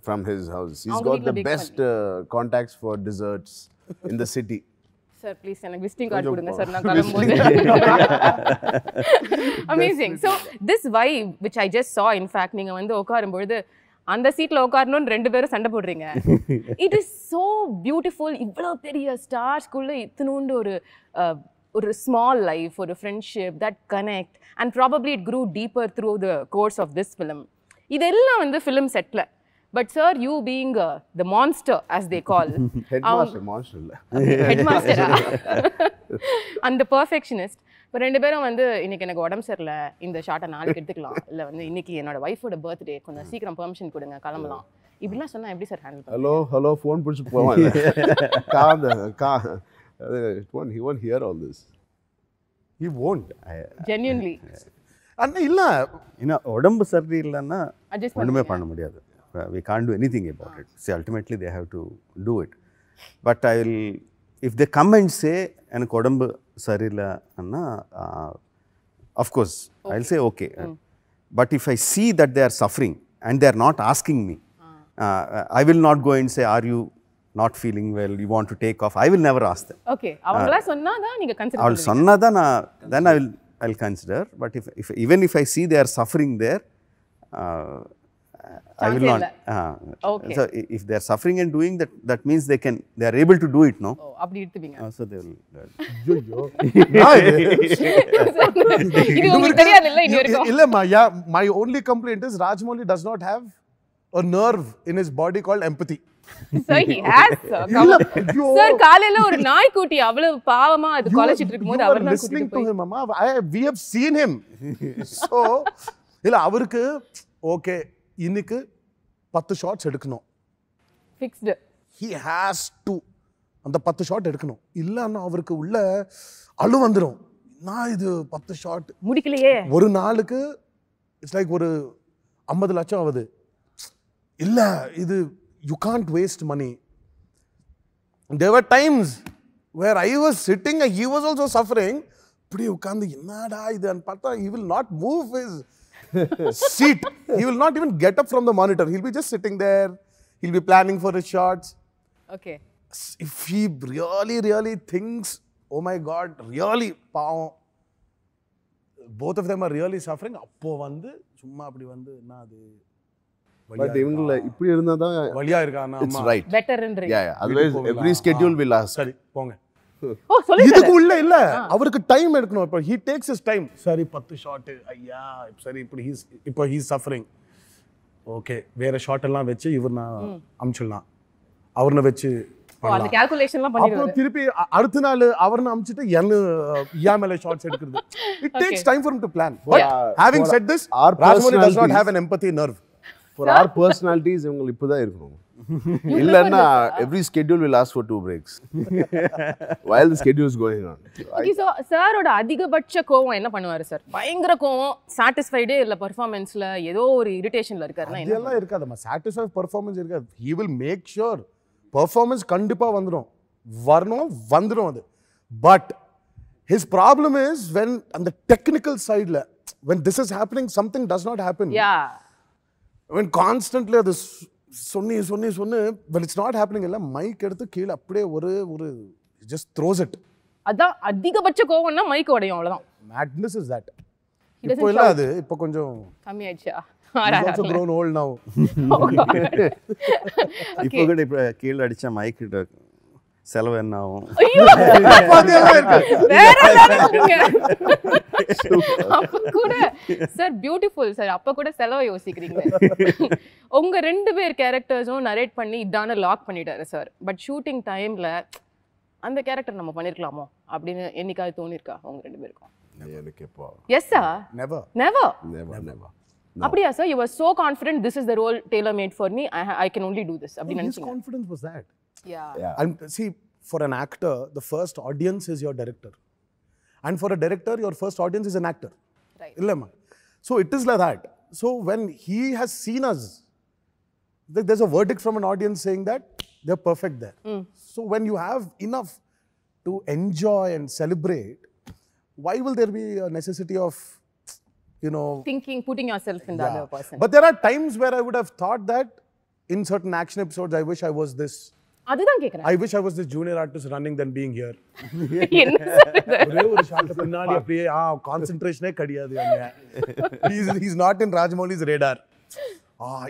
from his house. He's got the best contacts for desserts in the city. Sir, please எனக்கு விசிட்டிங் கார்டு கொடுங்க sir, நான் கிளம்பும்போது. Amazing. So this vibe which I just saw, in fact நீங்க வந்து உட்காரும்போது அந்த சீட்ல உட்காரணும்னு 2 பேரும் சண்டை போடுறீங்க. It is so beautiful. இவ்வளவு பெரிய ஸ்டார்ஸ்க்குள்ள இத்தனூண்டு ஒரு small life, ஒரு friendship that connect, and probably it grew deeper through the course of this film. இதெல்லாம் வந்து film setல. But sir, you being the monster as they call. Headmaster, monster இல்ல. Headmaster. And the perfectionist. இப்போ 2 பேரும் வந்து இன்னைக்கு எனக்கு உடம்பு சரியில்லை, இந்த ஷார்ட்டை நாளைக்கு எடுத்துக்கலாம், இல்லை வந்து இன்னைக்கு என்னோட ஒய்ஃபோட பர்த்டே, கொஞ்சம் சீக்கிரம் பெர்மிஷன் கொடுங்க கிளம்பலாம், இப்படிலாம் சொன்னா எப்படி சார் ஹேண்டில் பண்ணுவீங்க? ஹலோ ஃபோன் பிடிச்சி போவாங்க. He won't hear all this. He won't. Genuinely. அண்ணா இல்ல உடம்பு சரி இல்லைன்னா Adjust ஒன்றுமே பண்ண முடியாது. We can't do anything about it. See, ultimately they have to do it. But if they come and say எனக்கு உடம்பு சரியில்லை அண்ணா, of course I'll say okay. But if I see that they are suffering and they are not asking me, I will not go and say, are you not feeling well, you want to take off? I will never ask them. Okay, அவங்களா சொன்னாதான் நீங்க consider பண்ணுவீங்க. சொன்னாதான் then I'll consider. But even if I see they are suffering there, I will not. Okay. So if they are suffering and doing that, that means they are able to do it, no? Oh, அப்படி எடுத்துப்பீங்க. So they will. ஐயோ. இது உங்களுக்கு தெரியாது இல்ல இது வரைக்கும்? இல்லம்மா, my only complaint is Rajamouli does not have a nerve in his body called empathy. Sir, he has, sir. Sir, காலையில ஒரு நாய் குட்டி அவ்வளவு பாவமா அது கொலைச்சிட்டு இருக்கும்போது அவர் தான் listening to him, mama. We have seen him. So இல்ல அவருக்கு ஓகே இன்னைக்கு 10 ஷாட்ஸ் எடுக்கணும். ஃபிக்ஸ்டு. He has to அந்த 10 ஷாட் எடுக்கணும். இல்லன்னா அவருக்கு உள்ள அழு வந்துரும். நான் இது 10 ஷாட் முடிக்கலையே. ஒரு நாளுக்கு இட்ஸ் லைக் ஒரு 50 லட்சம் ஆகுது. இல்ல இது you can't waste money. There were times where I was sitting and he was also suffering. இப்படி உட்கார்ந்து என்னடா இதுன்னு பார்த்தா he will not move his seat. He will not even get up from the monitor. He'll be just sitting there. He'll be planning for his shots. Okay. If he really thinks, oh my God, really பாவம், both of them are really suffering. அப்போ வந்து சும்மா அப்படி வந்து என்ன அது But இவங்கள இப்படி இருந்தா தான் வலியா இருக்கானா it's right. பெட்டர்ன்றீங்க. Yeah, otherwise every schedule will ask. சரி போங்க. ஓ சொல்லுங்க. இதுக்கு உள்ள இல்ல அவருக்கு டைம் எடுக்கணும். இப்போ he takes his time. சரி 10 ஷாட் ஐயா சரி இப்போ he suffering. ஓகே வேற ஷாட் எல்லாம் வெச்சு இவர்னா அம்ச்சிடலாம். அவர்ன வெச்சு அந்த கால்குலேஷன்லாம் பண்ணிடுவாரு. அப்புறம் திருப்பி அடுத்த நாள் அவர்ன அம்ச்சிட்டு யா மேல ஷாட்ஸ் எடுக்கிறது. It takes time for him to plan. But having said this, Rajamouli does not have an empathy nerve. For our personalities இவங்க இப்பதான் இருக்கணும். இல்லன்னா every schedule will ask for 2 breaks while the schedule is going on. Okay, so சாரோட அதிகபட்ச கோவம் என்ன பண்ணுவாரு sir? பயங்கர கோவம், சாட்டிஸ்ஃபைடே இல்ல பெர்ஃபார்மன்ஸ்ல ஏதோ ஒரு இரிட்டேஷன்ல இருக்காருன்னா என்ன? இதெல்லாம் இருக்காதம்மா. சாட்டிஸ்ஃபை பெர்ஃபார்மன்ஸ் இருக்காது. he will make sure performance கண்டிப்பா வந்துரும் அது. But his problem is when on the technical side when this is happening something does not happen. Yeah. When constantly அது சொன்னி when it's not happening இல்ல mic எடுத்து கீழ அப்படியே ஒரு just throws it. அதான் அதிகபட்ச கோவம்னா மைக் உடையும் அவ்வளவுதான். Madness is that. இப்போ இல்ல அது இப்போ கொஞ்சம் கம்மி ஆயிடுச்சா? He's also grown old now. இப்போ கூட இப்போ கீழ அடிச்சா மைக் செலவு என்ன ஆகும்? அப்ப கூட சார் பியூட்டிஃபுல் சார். அப்ப கூட செலவை யோசிக்கிறீங்க. உங்க 2 பேர் கேரக்டர்ஸும் நரேட் பண்ணி இதான லாக் பண்ணிட்டாரு சார். பட் ஷூட்டிங் டைம்ல அந்த கேரக்டர் நம்ம பண்ணிருக்கலாமோ அப்படின்னு என்னைக்காவது தோணிருக்கா உங்க 2 பேருக்கும்? எனக்கு எப்போ எஸ் சார். never. அப்படியா sir? you were so confident this is the role tailor made for me, I can only do this அப்படின்னு His நினைச்சீங்க? confidence was that. Yeah. And see, for an actor, the first audience is your director. And for a director, your first audience is an actor. Right. Illama. So it is like that. So when he has seen us, there's a verdict from an audience saying that they're perfect there. So when you have enough to enjoy and celebrate, why will there be a necessity of, Thinking, putting yourself in the other person. But there are times where I would have thought that in certain action episodes, I wish I was this. அதுதான் கேக்குறேன். I wish I was this junior artist running than being here. என்ன sir இது? ஒரே ஒரு shot பின்னாடி அப்படியே கான்சென்ட்ரேஷனே கிடையாது அங்க. He's not in Rajamouli's radar.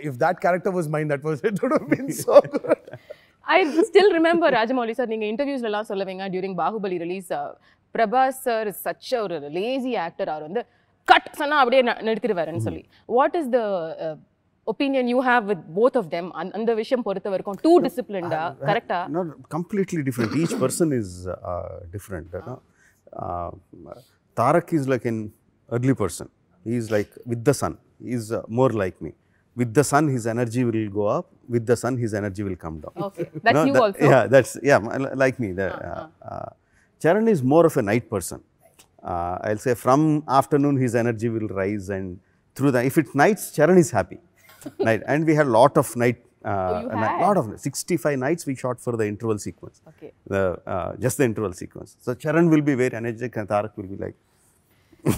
If that character was mine, it would have been so good. I still remember Rajamouli sir, நீங்க இன்டர்வியூஸ்ல எல்லாம் சொல்லுவீங்க during Baahubali release, Prabhas sir is such a lazy actor. அவர் வந்து கட் சொன்னா அப்படியே நிறுத்திடுவாருன்னு சொல்லி. What is the opinion you have with both of them? அந்த விஷயம் பொறுத்த வரைக்கும் too disciplined, correct? Not completely different. Each person is different. Tarak is like an early person. He is like with the sun. He is more like me. With the sun, his energy will go up. With the sun, his energy will come down. Okay, that's you also. Yeah, that's like me. Charan is more of a night person. I'll say from afternoon, his energy will rise, and through the if it's nights, Charan is happy. Night, and we had lot of night. Lot of 65 nights we shot for the interval sequence. Okay. Just the interval sequence. So Charan will be very energetic, and Tarak will be like.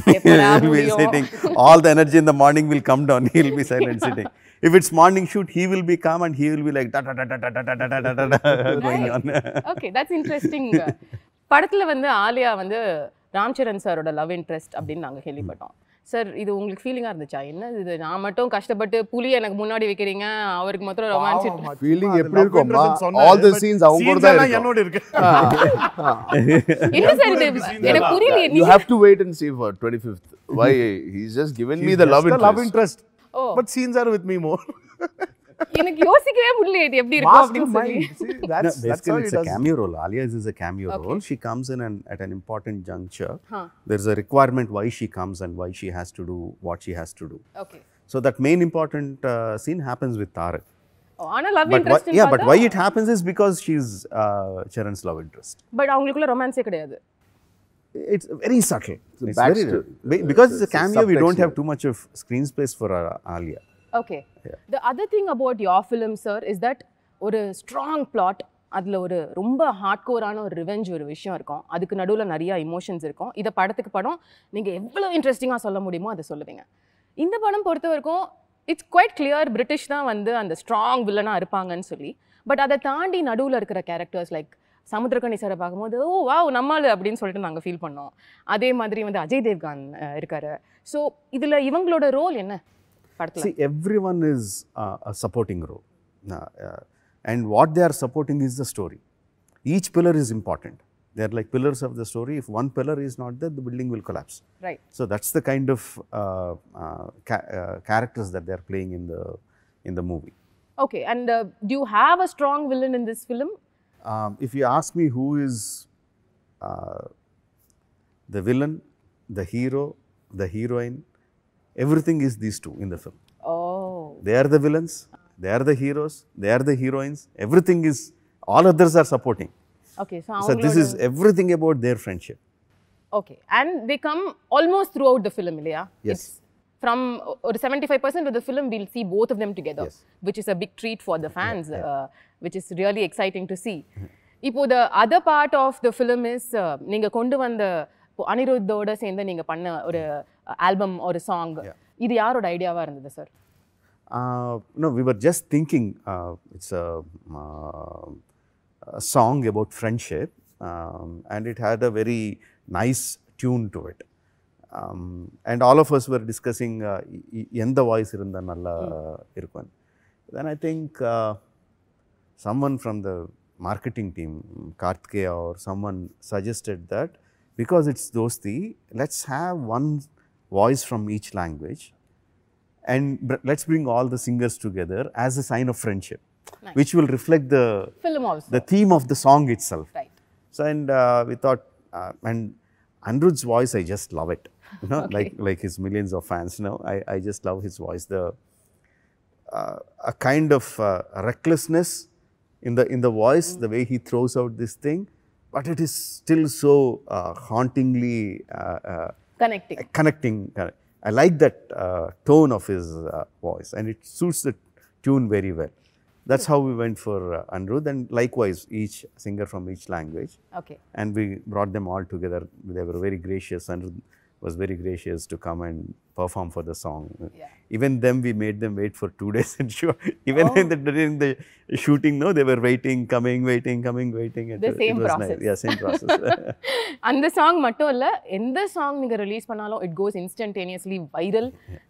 He'll be sitting. All the energy in the morning will come down. He will be silent sitting. If it's morning shoot, he will be calm and he will be like da da da da da da da da da da going on. Okay, that's interesting. படத்துல வந்து ஆலியா வந்து ராம்சரண் சாரோட love interest அப்படின்னு நாங்க கேள்விப்பட்டோம். Sir இது உங்களுக்கு ஃபீலிங்கா இருந்துச்சா? என்ன இது நான் மட்டும் கஷ்டப்பட்டு புலி எனக்கு முன்னாடி வைக்கிறீங்க, அவருக்கு மட்டும் ரொமான்ஸ் ஃபீலிங் எப்படி இருக்கும்மா? all the scenes அவங்க கூட தான் இருக்கு. என்னோட இருக்கு. என்ன சார் இது எனக்கு புரியல. You have to wait and see for 25th. Why he's just given me the love interest. Oh. But scenes are with me more. எனக்கு யோசிக்கவே முடியல இது எப்படி இருக்கும் அப்படின்னு சொல்லி. Basically it's a cameo role. Alia's is a cameo role. She comes in at an important juncture. There's a requirement why she comes and why she has to do what she has to do. Okay. So that main important scene happens with Tarak. ஆனா love interest But why it happens is because she's Charan's love interest. But அவங்களுக்குள்ள ரொமான்ஸே கிடையாது. It's very subtle. It's very, because it's a cameo, we don't have too much of screen space for Alia. Okay. The other thing about your film, sir, is that ஒரு strong plot, அதில் ஒரு ரொம்ப ஹார்ட்கோரான ஒரு revenge ஒரு விஷயம் இருக்கும், அதுக்கு நடுவில் நிறைய இமோஷன்ஸ் இருக்கும். இதை படத்துக்கு படம் நீங்கள் எவ்வளோ இன்ட்ரெஸ்டிங்காக சொல்ல முடியுமோ அதை சொல்லுவீங்க. இந்த படம் பொறுத்த வரைக்கும் இட்ஸ் குவைட் கிளியர் பிரிட்டிஷ் தான் வந்து அந்த ஸ்ட்ராங் வில்லனாக இருப்பாங்கன்னு சொல்லி. பட் அதை தாண்டி நடுவில் இருக்கிற கேரக்டர்ஸ் லைக் சமுத்திரக்கனி சாரை பார்க்கும்போது ஓ வாவ் நம்மால் அப்படின்னு சொல்லிட்டு நாங்கள் ஃபீல் பண்ணோம். அதே மாதிரி வந்து அஜய் தேவ்கான் இருக்காரு. ஸோ இதில் இவங்களோட ரோல் என்ன படத்தில்? See, everyone is a supporting role. And what they are supporting is the story. Each pillar is important. They are like pillars of the story. If one pillar is not there, the building will collapse. Right. So that's the kind of characters that they are playing in the movie. Okay, and do you have a strong villain in this film? If you ask me who is the villain, the hero, the heroine, everything is these two in the film. Oh. They are the villains, they are the heroes, they are the heroines, everything is, all others are supporting. Okay, So this is everything about their friendship. Okay, and they come almost throughout the film, இல்லையா? Yes. It's from 75% of the film, we'll see both of them together, Yes. which is a big treat for the fans, which is really exciting to see. இப்போ the other part of the film is, நீங்க கொண்டு வந்த அனிருத்தோட சேர்ந்து நீங்க பண்ண ஒரு album ஒரு song, இது யாரோட ஐடியாவா இருந்தது sir? No, we were just thinking, it's a song about friendship, and it had a very nice tune to it. And all of us were discussing எந்த வாய்ஸ் இருந்தால் நல்லா இருக்கும். Then I think someone from the marketing team, Karthikeya or someone, suggested that because it's Dosti, let's have one voice from each language and let's bring all the singers together as a sign of friendship, Nice. which will reflect Film also. the theme of the song itself. Right. So and we thought, and Anirudh's voice, I just love it. You know, Okay. like his millions of fans. You know, I just love his voice. The a kind of recklessness in the voice, the way he throws out this thing, but it is still so hauntingly Connecting. I like that tone of his voice, and it suits the tune very well. That's how we went for Anirudh, and likewise each singer from each language. Okay. And we brought them all together. They were very gracious. Anirudh was very gracious to come and perform for the song. Yeah. Even them, we made them wait for 2 days and shoot. Even during the shooting, no, they were waiting, coming, waiting. The same was process. Nice. Yeah, same process. அந்த song மட்டும் இல்ல, எந்த song நீங்க release பண்ணாலும் it goes instantaneously viral.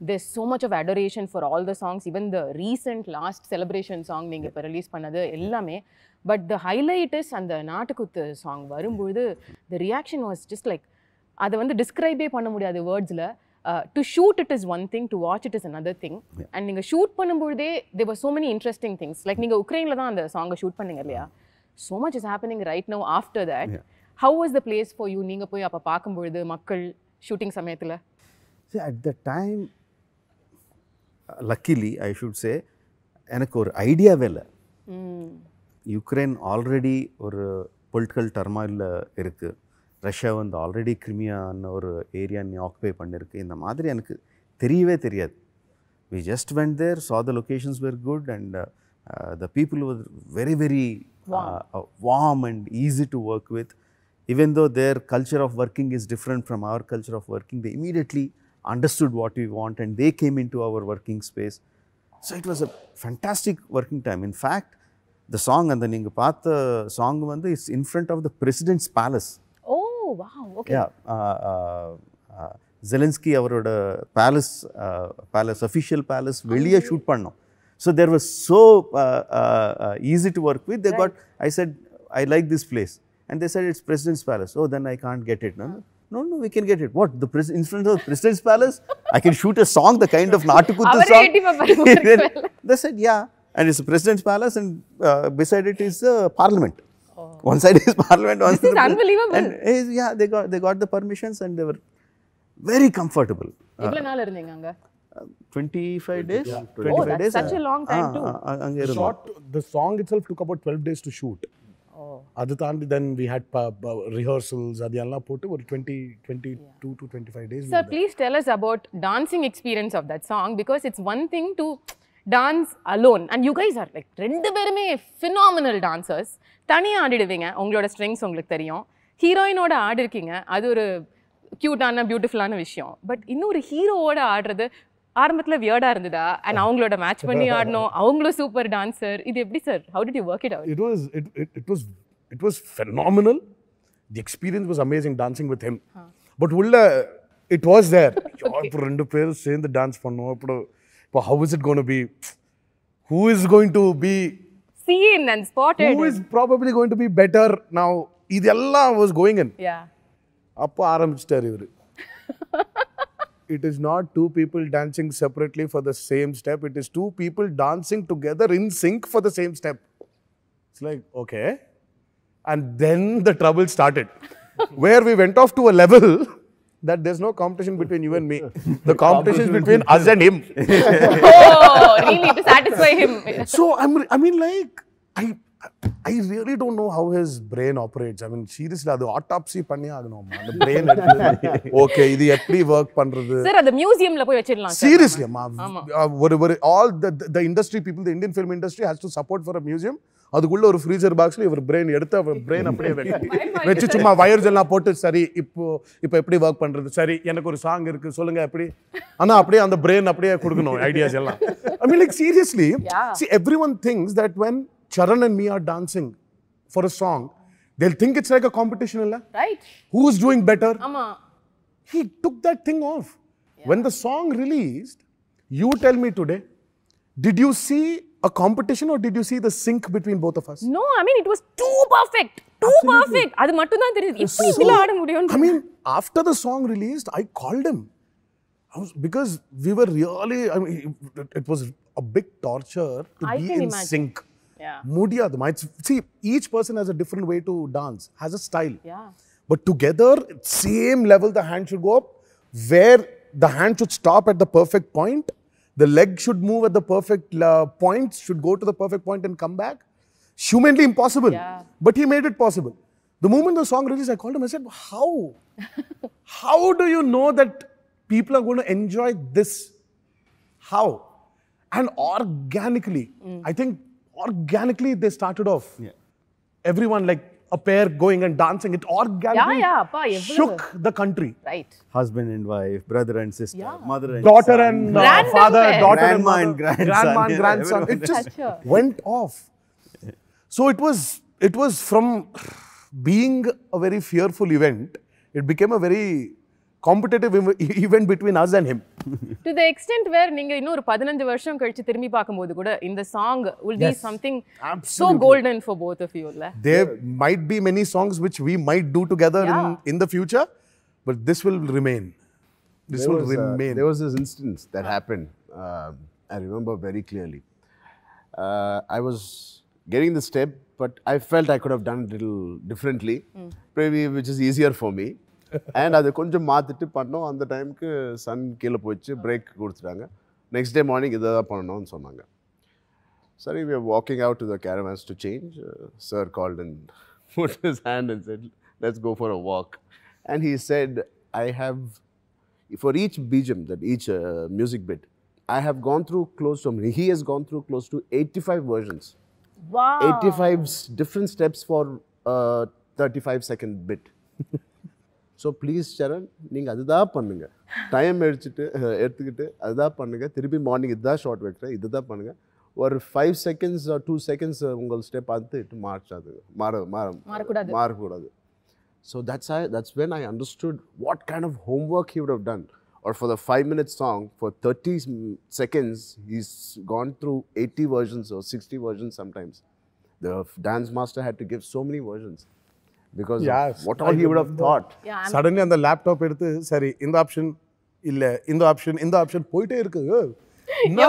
There's so much of adoration for all the songs, even the recent last celebration song நீங்க இப்ப release பண்ணது எல்லாமே. But the highlight is அந்த நாட்டுக்குத்து சாங் வரும்போது the reaction was just like, அதை வந்து டிஸ்கிரைபே பண்ண முடியாது வேர்ட்ஸில். To shoot it is one thing, to watch it is another thing. And நீங்கள் ஷூட் பண்ணும்போதே there were so many interesting things. Like நீங்கள் உக்ரைனில் தான் அந்த சாங்கை ஷூட் பண்ணீங்க இல்லையா? so much is happening right now after that. How was the place for you? நீங்கள் போய் அப்போ பார்க்கும்பொழுது மக்கள் ஷூட்டிங் சமயத்தில்? See, at the time, luckily, I should say, எனக்கு ஒரு ஐடியாவே இல்லை. யுக்ரைன் ஆல்ரெடி ஒரு பொலிட்டிக்கல் டர்மாயில் இருக்குது. ரஷ்யா வந்து ஆல்ரெடி கிரிமியான்னு ஒரு ஏரியா ஆக்குபை பண்ணிருக்கு. இந்த மாதிரி எனக்கு தெரியவே தெரியாது. We just went there, saw the locations were good, and the people were very, very warm and easy to work with. Even though their culture of working is different from our culture of working, they immediately understood what we want and they came into our working space. So it was a fantastic working time. In fact, the song, and the ninga paatha song vandu is in front of the president's palace. Oh wow, okay. Yeah, Zelensky avaroda palace official palace veliya shoot pannom. So there was so easy to work with. They got, I said, I like this place, and they said it's president's palace. Oh, then I can't get it. No, we can get it. What, in front of the president's palace I can shoot a song, the kind of natukuttu song. They said yeah, and it's the president's palace, and beside it is the parliament. One side is parliament, one This is unbelievable. And yeah, they got the permissions and they were very comfortable. எவ்வளவு நாள் இருந்தீங்க அங்க? 25 days. 25 that's days. such a long time too. The song itself took about 12 days to shoot. அது தாண்டி then we had rehearsals அதெல்லாம் போட்டு ஒரு 22 to 25 days. Sir, please tell us about dancing experience of that song, because it's one thing to dance alone and you guys are like ரெண்டு பேருமே phenomenal dancers. தனியா ஆடிடுவீங்க, உங்களோட strengths உங்களுக்கு தெரியும். ஹீரோயினோட ஆடி இருக்கீங்க, அது ஒரு கியூட்டான பியூட்டிஃபுல்லான விஷயம். பட் இன்னொரு ஹீரோவோட ஆடுறது ஆரம்பத்துல வியர்டா இருந்ததா? அண்ட் அவங்களோட மேட்ச் பண்ணி ஆடணும், அவங்களும் சூப்பர் டான்சர். இது எப்படி sir? How did you work it out? It was phenomenal. The experience was amazing dancing with him. But ulla it was there. இப்போ ரெண்டு பேரும் சேர்ந்து டான்ஸ் பண்ணோம். இப்போ how is it going to be? Who is going to be seen and spotted? Who is probably going to be better now? இதெல்லாம் was going in. Yeah. அப்போ ஆரம்பிச்சிட்டாரு இவரு. It is not two people dancing separately for the same step. It is two people dancing together in sync for the same step. It's like, okay. And then the trouble started. Where we went off to a level that there's no competition between you and me. The competition is between us and him. Oh, really? To satisfy him. So, I mean, like, I really don't know how his brain operates. I mean, seriously, அது autopsy பண்ணி ஆகணும். அந்த brain okay, இது எப்படி work பண்றது? Sir, அந்த மியூசியம்ல போய் வச்சிடலாம். Seriously, all the industry people, the Indian film industry has to support for a museum. அதுக்குள்ள ஒரு ஃப்ரீசர் பாக்ஸ்ல இவர் brain எடுத்து அவர் brain அப்படியே வெச்சு சும்மா வயர்ஸ் எல்லாம் போட்டு சரி இப்போ எப்படி work பண்றது? சரி, எனக்கு ஒரு சாங் இருக்கு, சொல்லுங்க எப்படி. ஆனா அப்படியே அந்த brain அப்படியே கொடுக்கணும் ஐடியாஸ் எல்லாம். I mean, like, seriously, see, everyone thinks that when Charan and me are dancing for a song, they'll think it's like a competition, illa? Right. Who's doing better? Ama. He took that thing off. When the song released, you tell me today, did you see a competition or did you see the sync between both of us? No, I mean, it was too perfect. Too perfect. அது மட்டும் தான் தெரியுது. எப்படி இதெல்லாம் ஆட முடியும்? I mean, after the song released, I called him. Because we were really, I mean, it was a big torture to be in sync. Yeah. Mudiyadu. See, each person has a different way to dance, has a style. Yeah. But together, same level, the hand should go up. Where the hand should stop at the perfect point, the leg should move at the perfect point, should go to the perfect point and come back. Humanly impossible. Yeah. But he made it possible. The moment the song released, I called him. I said, how? How do you know that people are going to enjoy this? How? And organically, I think organically they started off. Yeah. Everyone, like a pair going and dancing, it organically shook the country. Right. Husband and wife, brother and sister, mother and daughter son, and father, daughter and grandma and grandma and grandson. It just went off. So it was from being a very fearful event, it became a very competitive event between us and him. To the extent where நீங்க இன்னும் ஒரு 15 வருஷம் கழிச்சு திரும்பி பார்க்கும்போது கூட இந்த song will be something so golden for both of you, இல்ல? There might be many songs which we might do together in the future, but this will remain. This will remain. There was this instance that happened. I remember very clearly. I was getting the step, but I felt I could have done it a little differently, maybe which is easier for me. And அதை கொஞ்சம் மாற்றிட்டு பண்ணோம். அந்த டைமுக்கு Sun கீழே போயிடுச்சு, break கொடுத்துட்டாங்க. Next day morning இதை தான் பண்ணணும்னு சொன்னாங்க. சரி, we are walking out to the caravans to change. Sir called and put his hand and said, let's go for a walk. And he said, I have, for each BGM, that each music bit, I have gone through he has gone through close to 85 versions. Wow. 85 different steps for a 35-second bit. So please Charan, நீங்கள் அதுதான் பண்ணுங்கள், time எடுத்துக்கிட்டு அதுதான் பண்ணுங்கள், திருப்பி morning இதுதான் short வைக்கிறேன், இதுதான் பண்ணுங்கள், ஒரு 5 seconds or 2 seconds உங்கள் ஸ்டெப் பார்த்துட்டு மாறக்கூடாது. So that's when I understood what kind of homework he would have done. Or for the 5-minute song, for 30 seconds, he's gone through 80 versions or 60 versions sometimes. The dance master had to give so many versions. Because of what all he would have thought. Suddenly on the laptop எடுத்து சரி இந்த option இல்ல இந்த option போயிட்டே இருக்கு. No,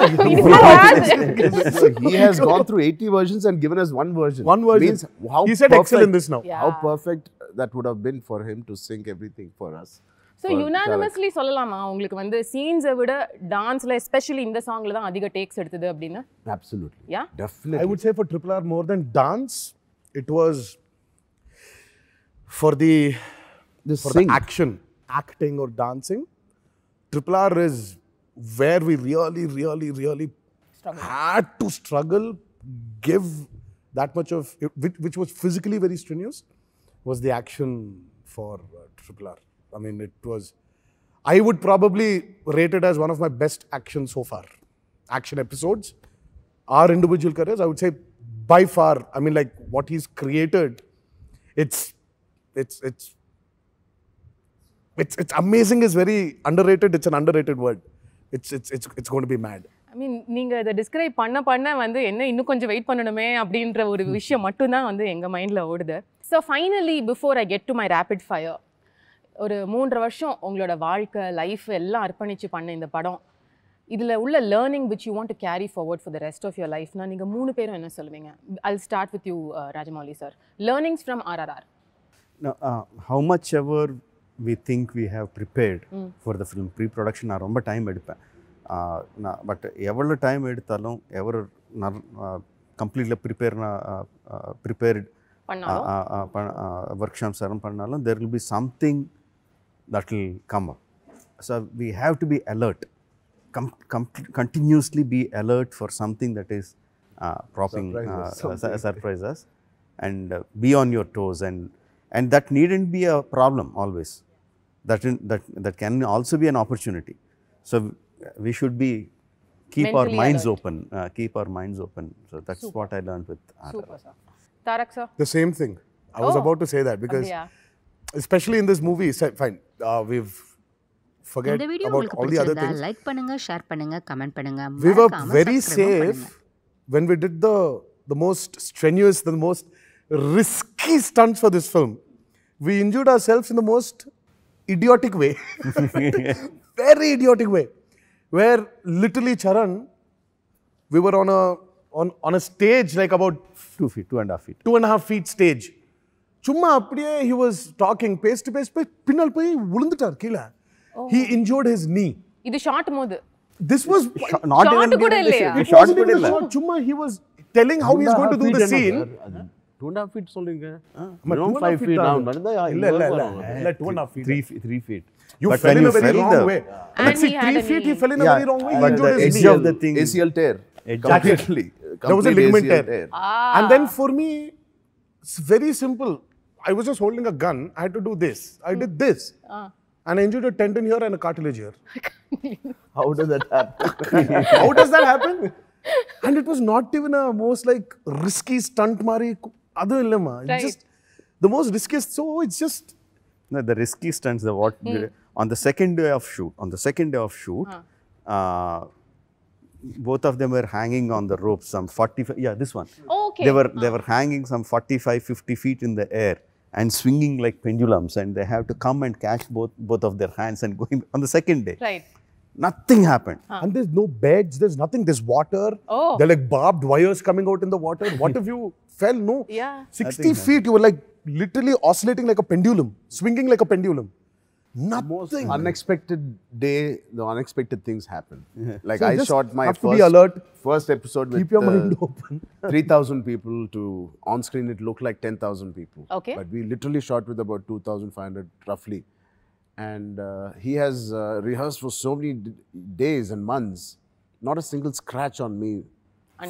he has gone through 80 versions and given us one version. Means how he said perfect, excel in this now. How perfect that would have been for him to sync everything for us. So unanimously சொல்லலாமா உங்களுக்கு வந்து சீன்ஸை விட டான்ஸ்ல especially இந்த சாங்ல தான் அதிக tax எடுத்தது அப்படின்னு? Absolutely. Yeah. Definitely. I would say for RRR more than dance, it was for the action, acting or dancing. Triple R is where we really had to struggle, give that much of it, which was physically very strenuous, was the action for Triple R. I mean, it was, I would probably rate it as one of my best action so far. Action episodes, our individual careers, I would say by far, I mean, like what he's created, it's amazing is very underrated. It's an underrated word. It's going to be mad. I mean, நீங்க இத describe பண்ண வந்து என்ன இன்னும் கொஞ்சம் wait பண்ணணுமே அப்படின்ற ஒரு விஷயம் மட்டும் தான் வந்து எங்க மைண்ட்ல ஓடுது. So finally, before I get to my rapid fire, ஒரு 3 வருஷம் உங்களோட வாழ்க்கை, லைஃப் எல்லாம் அர்ப்பணிச்சு பண்ண இந்த படம், இதுல உள்ள learning which you want to carry forward for the rest of your life, நான் நீங்க 3 பேரும் என்ன சொல்லுவீங்க? I'll start with you, Rajamouli sir. Learnings from RRR. Now, how much ever we think we have prepared for the film, pre-production நான் ரொம்ப time எடுப்பேன். But எவ்வளோ time எடுத்தாலும் எவ்வளோ கம்ப்ளீட்லி ப்ரிப்பேர்ட் ஒர்க் ஷாப்ஸ் எல்லாம் பண்ணாலும் there will be something that will come up. So we have to be alert, continuously be alert for something that is propping surprise us, and be on your toes, and that needn't be a problem always. That can also be an opportunity. So we should be keep Mentally our minds alert. open, keep our minds open. So that's Super. what I learned with Super sir. Tarak sir. The same thing. I was about to say that because especially in this movie, fine, we've forget இந்த video about உங்களுக்கு all the other பிடிச்சிருந்தா things. Like பண்ணுங்க, share பண்ணுங்க, comment பண்ணுங்க. We were மறக்காம very subscribe safe பண்ணுங்க. when we did the most strenuous, the most risky stunts for this film. We injured ourselves in the most idiotic way. Very idiotic way. Where literally Charan, we were on a stage like about 2 feet, 2.5 feet. 2.5 feet stage. சும்மா அப்படியே he was talking, pace to pace, பின்னால் போய் விழுந்துட்டார் கீழே. He injured his knee. இது short மோது. This was Not Shot even கூட இல்லையா? it wasn't even a shot. சும்மா he was telling how he is going to do the scene. 2.5 feet சொல்லுங்க. But Minimum 5 feet down. இல்ல 2.5 feet. 3 feet. You But fell when in you a very fell wrong the- way. And Let's see, he had 3 a feet, he knee. fell in a Yeah, very wrong way. He but injured the his edge knee. of the thing, ACL tear. Exactly. There was a Complete ligament ACL tear. And then for me, it's very simple. I was just holding a gun. I had to do this. I did this. And I injured a tendon here and a cartilage here. How does that happen? How does that happen? And it was not even a most like risky stunt mari. Adu illama. It's Right. just the most riskiest. So it's just No, the risky stunts, on the second day of shoot, both of them were hanging on the ropes, some 45, yeah, this one. Okay. They were hanging some 45, 50 feet in the air and swinging like pendulums, and they have to come and catch both of their hands and going on the second day. Right. Nothing happened. and there's no beds, there's nothing, there's water. Oh. They're like barbed wires coming out in the water. What if you fell? No. Yeah. 60 feet, you were like literally oscillating like a pendulum, swinging like a pendulum. Most Nothing. unexpected day, the unexpected things happen. Like So I just shot my have to be alert. first episode with Keep your mind open. 3,000 people to on screen it looked like 10,000 people. Okay. But we literally shot with about 2,500 roughly. And he has rehearsed for so many days and months. Not a single scratch on me.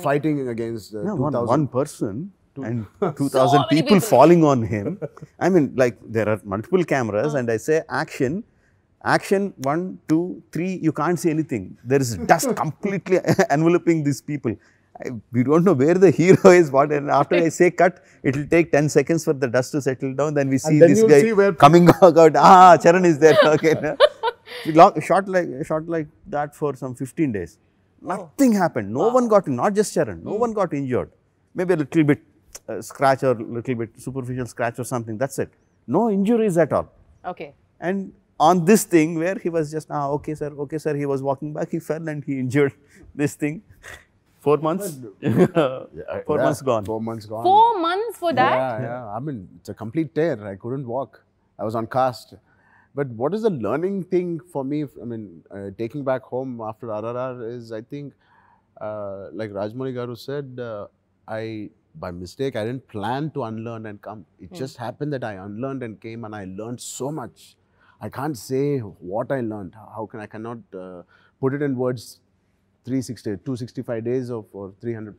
Fighting against No, 2,000. one person and 2,000 people falling on him. I mean, like there are multiple cameras, and I say action, 1, 2, 3, you can't see anything. There is dust completely enveloping these people. We don't know where the hero is, what, and after I say cut, it will take 10 seconds for the dust to settle down. Then we see then this you'll guy see where- coming out. Charan is there. Okay. We shot like that for some 15 days. Nothing happened. No one got, not just Charan, no one got injured. Maybe a little bit scratch or little bit superficial scratch or something. That's it. No injuries at all. Okay. And on this thing where he was just, okay sir, he was walking back, he fell and he injured this thing. 4 months? 4 months gone. 4 months gone. 4 months for that? Yeah. I mean, it's a complete tear. I couldn't walk. I was on cast. But what is the learning thing for me? I mean, taking back home after RRR is, I think, like Rajamouli Garu said, I by mistake. I didn't plan to unlearn and come. It just happened that I unlearned and came, and I learned so much. I can't say what I learned. I cannot put it in words. 265 days or 300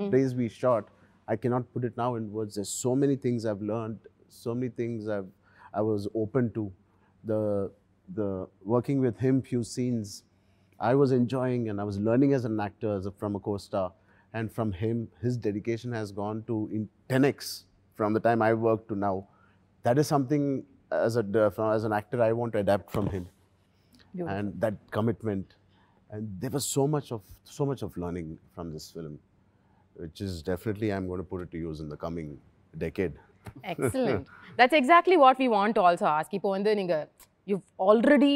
days we shot. I cannot put it now in words. There's so many things I've learned, so many things I was open to. The working with him, few scenes, I was enjoying, and I was learning as an actor, from a co-star. And from him, his dedication has gone to in 10x from the time I worked to now. That is something as an actor I want to adapt from him. Beautiful. And that commitment. And there was so much of learning from this film, which is definitely I'm going to put it to use in the coming decade. Excellent. That's exactly what we want to also ask. இப்போ வந்து you've already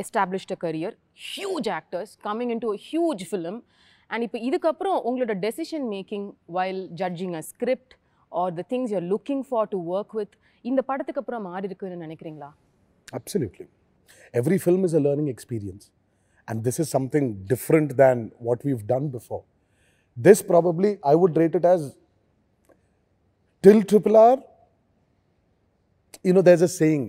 established a career, huge actors coming into a huge film, and இப்போ இதுக்கப்புறம் உங்களோட decision making while judging a script or the things you're looking for to work with இந்த படத்துக்கு அப்புறம் மாறி இருக்குன்னு நினைக்கிறீங்களா? Absolutely. Every film is a learning experience. And this is something different than what we've done before. This probably, I would rate it as, till RRR, there's a saying.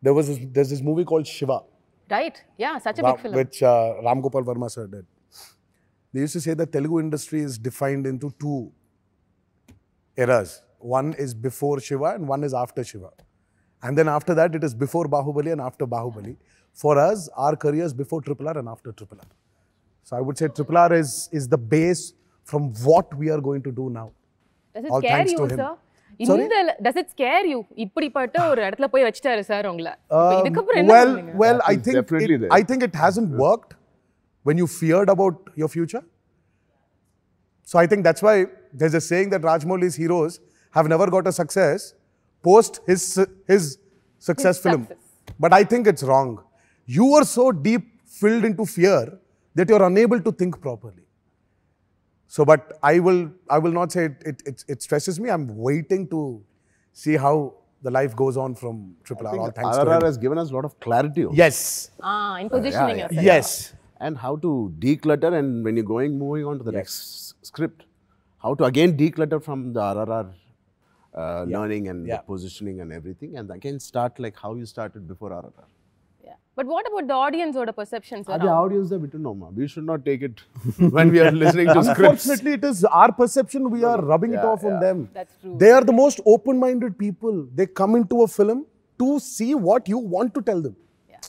There's this movie called Shiva. Right? Yeah, such a big film. Which Ram Gopal Verma sir did. They used to say that Telugu industry is defined into two eras. One is before Shiva and one is after Shiva. And then after that, it is before Bahubali and after Bahubali. For us, our career is before RRR and after RRR. So I would say RRR is the base from what we are going to do now. Does it All scare thanks you, to him. sir? Sorry? Does it scare you? இப்படிப்பட்ட ஒரு இடத்துல போய் வச்சிட்டாரு sir உங்களை. இதுக்கப்புறம் என்ன பண்ணுவீங்க? Well, I think definitely there. I think it hasn't worked when you feared about your future. So I think that's why there's a saying that Rajamouli's heroes have never got a success post his success film. But I think it's wrong. You were so deep filled into fear that you're unable to think properly. So, but I will not say it stresses me. I'm waiting to see how the life goes on from RRR. All thanks to RRR him. has given us a lot of clarity also. Yes. In positioning yourself. Yes. And how to declutter, and when you're moving on to the next script, how to again declutter from the RRR learning and the positioning and everything, and again start like how you started before RRR. Yeah. But what about the audience or the perceptions? The audience we don't know, ma. We should not take it when we are listening to scripts. Unfortunately, it is our perception. We are rubbing it off on them. That's true. They are the most open-minded people. They come into a film to see what you want to tell them. Yeah.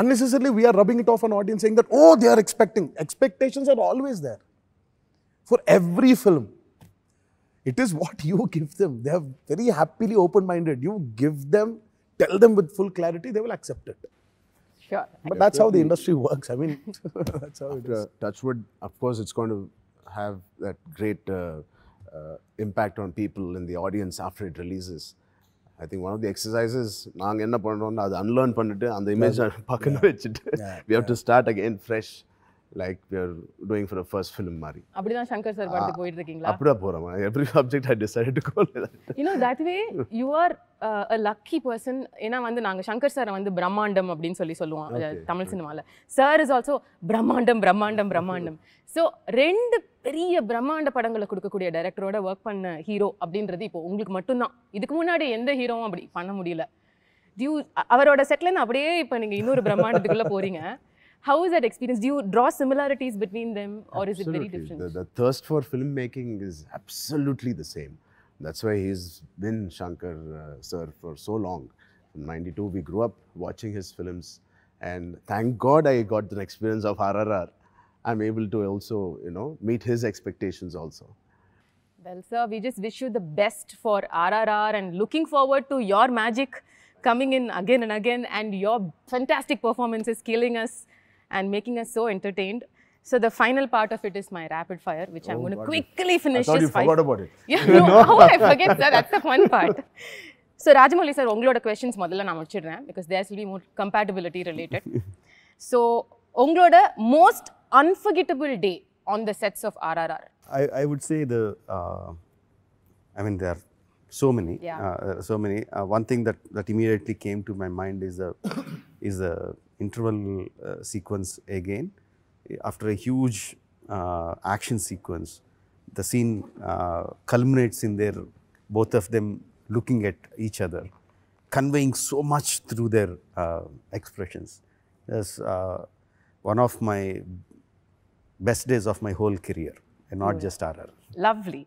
Unnecessarily, we are rubbing it off on audience, saying that, oh, they are expecting. Expectations are always there. For every film. It is what you give them. They are very happily open-minded. You give them, tell them with full clarity, they will accept it. Sure. But that's how the industry works. I mean, that's how it is. Touchwood, of course, it's going to have that great impact on people in the audience after it releases. I think one of the exercises, நாங்க என்ன பண்றோம்னா அது unlearn பண்ணிட்டு அந்த image பக்கத்துல வச்சிட்டு we have to start again fresh. Like we are doing for the first film Mari. அப்படிதான் Shankar sir படத்துக்கு போயிட்டு இருக்கீங்களா? அப்படியே போறோம். Every subject I decided to call it that. That way you are a lucky person. ஏன்னா வந்து நாங்க சங்கர் சாரை வந்து பிரம்மாண்டம் அப்படின்னு சொல்லுவோம் தமிழ் சினிமால. சார் இஸ் ஆல்சோ பிரம்மாண்டம். ஸோ ரெண்டு பெரிய பிரம்மாண்ட படங்களை கொடுக்கக்கூடிய டைரக்டரோட ஒர்க் பண்ண ஹீரோ அப்படின்றது இப்போ உங்களுக்கு மட்டும்தான். இதுக்கு முன்னாடி எந்த ஹீரோவும் அப்படி பண்ண முடியல. அவரோட செட்லேருந்து அப்படியே இப்போ நீங்க இன்னொரு பிரம்மாண்டத்துக்குள்ள போறீங்க. How is that experience? Do you draw similarities between them, or is it very different? The thirst for filmmaking is absolutely the same. That's why he's been Shankar sir for so long. From '92, we grew up watching his films, and thank God I got the experience of RRR. I'm able to also, meet his expectations also. Well, sir, we just wish you the best for RRR and looking forward to your magic coming in again and again, and your fantastic performances killing us and making us so entertained. So the final part of it is my rapid fire, which I'm going to quickly finish. I thought you forgot about it. Yeah, no, how would I forget, sir? That's the fun part. So Rajamouli sir, உங்களோட questions முதல்ல நான் முடிச்சிடுறேன் because there will be more compatibility related. So உங்களோட most unforgettable day on the sets of RRR? I would say there are so many. One thing that immediately came to my mind is the interval sequence again. After a huge action sequence. The scene culminates in their both of them looking at each other, conveying so much through their expressions. That's one of my best days of my whole career, and not just RR. Lovely.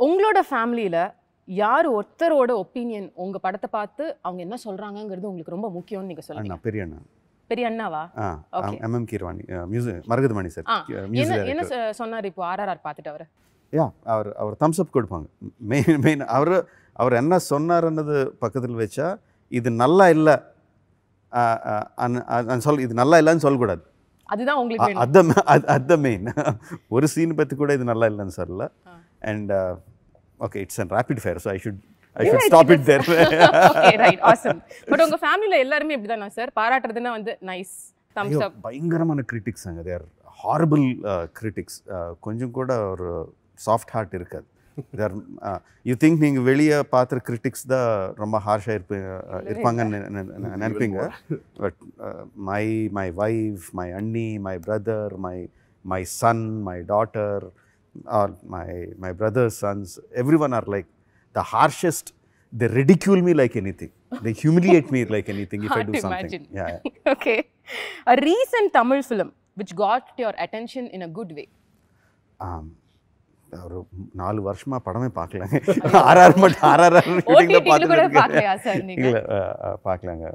உங்களோட ஃபேமிலியில் யார் ஒருத்தரோட opinion உங்கள் படத்தை பார்த்து அவங்க என்ன சொல்கிறாங்கங்கிறது உங்களுக்கு ரொம்ப முக்கியம்னு நீங்கள் சொல்லுங்க. அண்ணா, பெரிய அண்ணா. பெரிய அண்ணாவா? MM Keeravani, music Maragathamani sir. என்ன சொன்னார் இப்போ ஆர்ஆர்ஆர் பார்த்துட்டு அவர்? அவர் தம்ஸ் அப் கொடுப்பாங்க. மெயின் அவர் என்ன சொன்னார்ன்றது பக்கத்தில் வச்சா, இது நல்லா இல்லை இது நல்லா இல்லைன்னு சொல்லக்கூடாது. அதுதான் உங்களுக்கு அது மெயின். ஒரு சீன் பற்றி கூட இது நல்லா இல்லைன்னு சொல்லல. And okay, it's an rapid fire, so I should stop it there. Okay, right, awesome. But உங்க ஃபேமிலில எல்லாரும் இப்படிதானா சார்? பாராட்டுறதுன்னா வந்து நைஸ், தம்ஸ் அப். பயங்கரமான கிரிட்டிக்ஸ் அங்க. தேர் ஹாரிபிள் கிரிட்டிக்ஸ். கொஞ்சம் கூட ஒரு சாஃப்ட் ஹார்ட் இருக்காது. தேர் யூ திங்க் நீங்கள் வெளியே பார்த்துற கிரிட்டிக்ஸ் தான் ரொம்ப ஹார்ஷாக இருப்பாங்கன்னு நினைப்பீங்க. பட் மை வைஃப், மை அண்ணி, my brother, my son, my daughter, or my brother's sons, everyone are like the harshest. They ridicule me like anything. They humiliate me like anything if I do something. Yeah. Okay. A recent Tamil film which got your attention in a good way. ஒரு 4 வருஷமா படமே பார்க்கலங்க. RR ஷூட்டிங்ல பார்க்கலையா sir நீங்க? இல்ல, பார்க்கலங்க.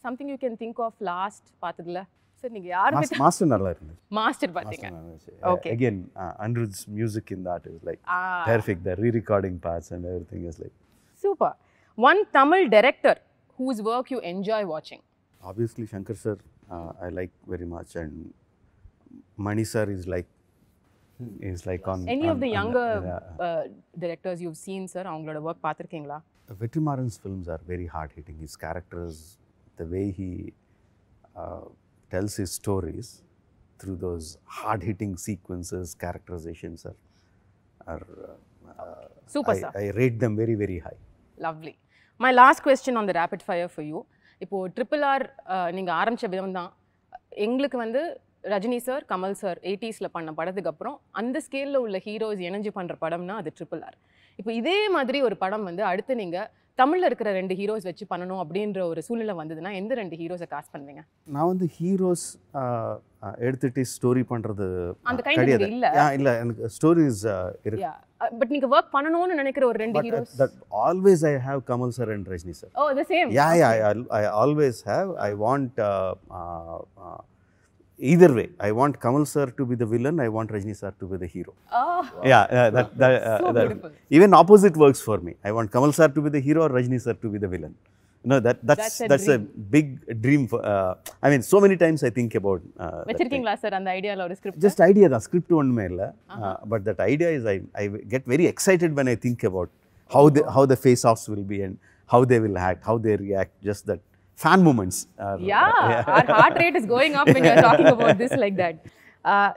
Something you can think of last பார்த்ததுல sir நீங்க யாருக்கு? Master நல்லா இருந்துச்சு. மாஸ்டர் பாத்தீங்க? Okay. Again, Anirudh's music in that is like perfect. The re-recording parts and everything is like super. One Tamil director whose work you enjoy watching? Obviously Shankar sir, I like very much, and Mani sir is like on any of the younger directors you've seen sir, avangaloda work paathirkeenga? Vetrimaran's films are very hard hitting. His characters, the way he tells his stories through those hard hitting sequences, characterizations are super sir. I rate them very, very high. Lovely. My last question on the rapid fire for you. இப்போ RRR நீங்க ஆரம்பிச்ச விதம் தான் எங்களுக்கு வந்து Rajini sir, Kamal sir 80s பண்ண படத்துக்கு அப்புறம் அந்த ஸ்கேலில் உள்ள ஹீரோஸ் இணைஞ்சு பண்ணுற படம்னா அது RRR. இப்போ இதே மாதிரி ஒரு படம் வந்து அடுத்து நீங்கள் தமிழில் இருக்கிற 2 ஹீரோஸ் வச்சு பண்ணணும் அப்படின்ற ஒரு சூழ்நிலை வந்ததுன்னா எந்த 2 ஹீரோஸை காஸ்ட் பண்ணுவீங்க? நான் வந்து ஹீரோஸ் எடுத்துட்டு ஸ்டோரி பண்ணுறது அந்த கைண்ட் இல்லை எனக்கு ஸ்டோரிஸ் இருக்கு. பட் நீங்கள் ஒர்க் பண்ணணும்னு நினைக்கிற ஒரு 2 heroes? Always I have Kamal sir and Rajni sir. Oh, the same? Yeah, I always have. I want either way. I want Kamal sir to be the villain. I want Rajni sir to be the hero. Oh. Yeah, so beautiful. Even opposite works for me. I want Kamal sir to be the hero or Rajni sir to be the villain. No, that's a big dream for, I mean, so many times I think about வச்சிருக்கீங்களா sir அந்த ஐடியால ஒரு script? Just idea, the script ஒண்ணுமே இல்ல. But that idea is I get very excited when I think about how the face offs will be and how they will act, how they react, just that fan moments. Our heart rate is going up when you're talking about this like that.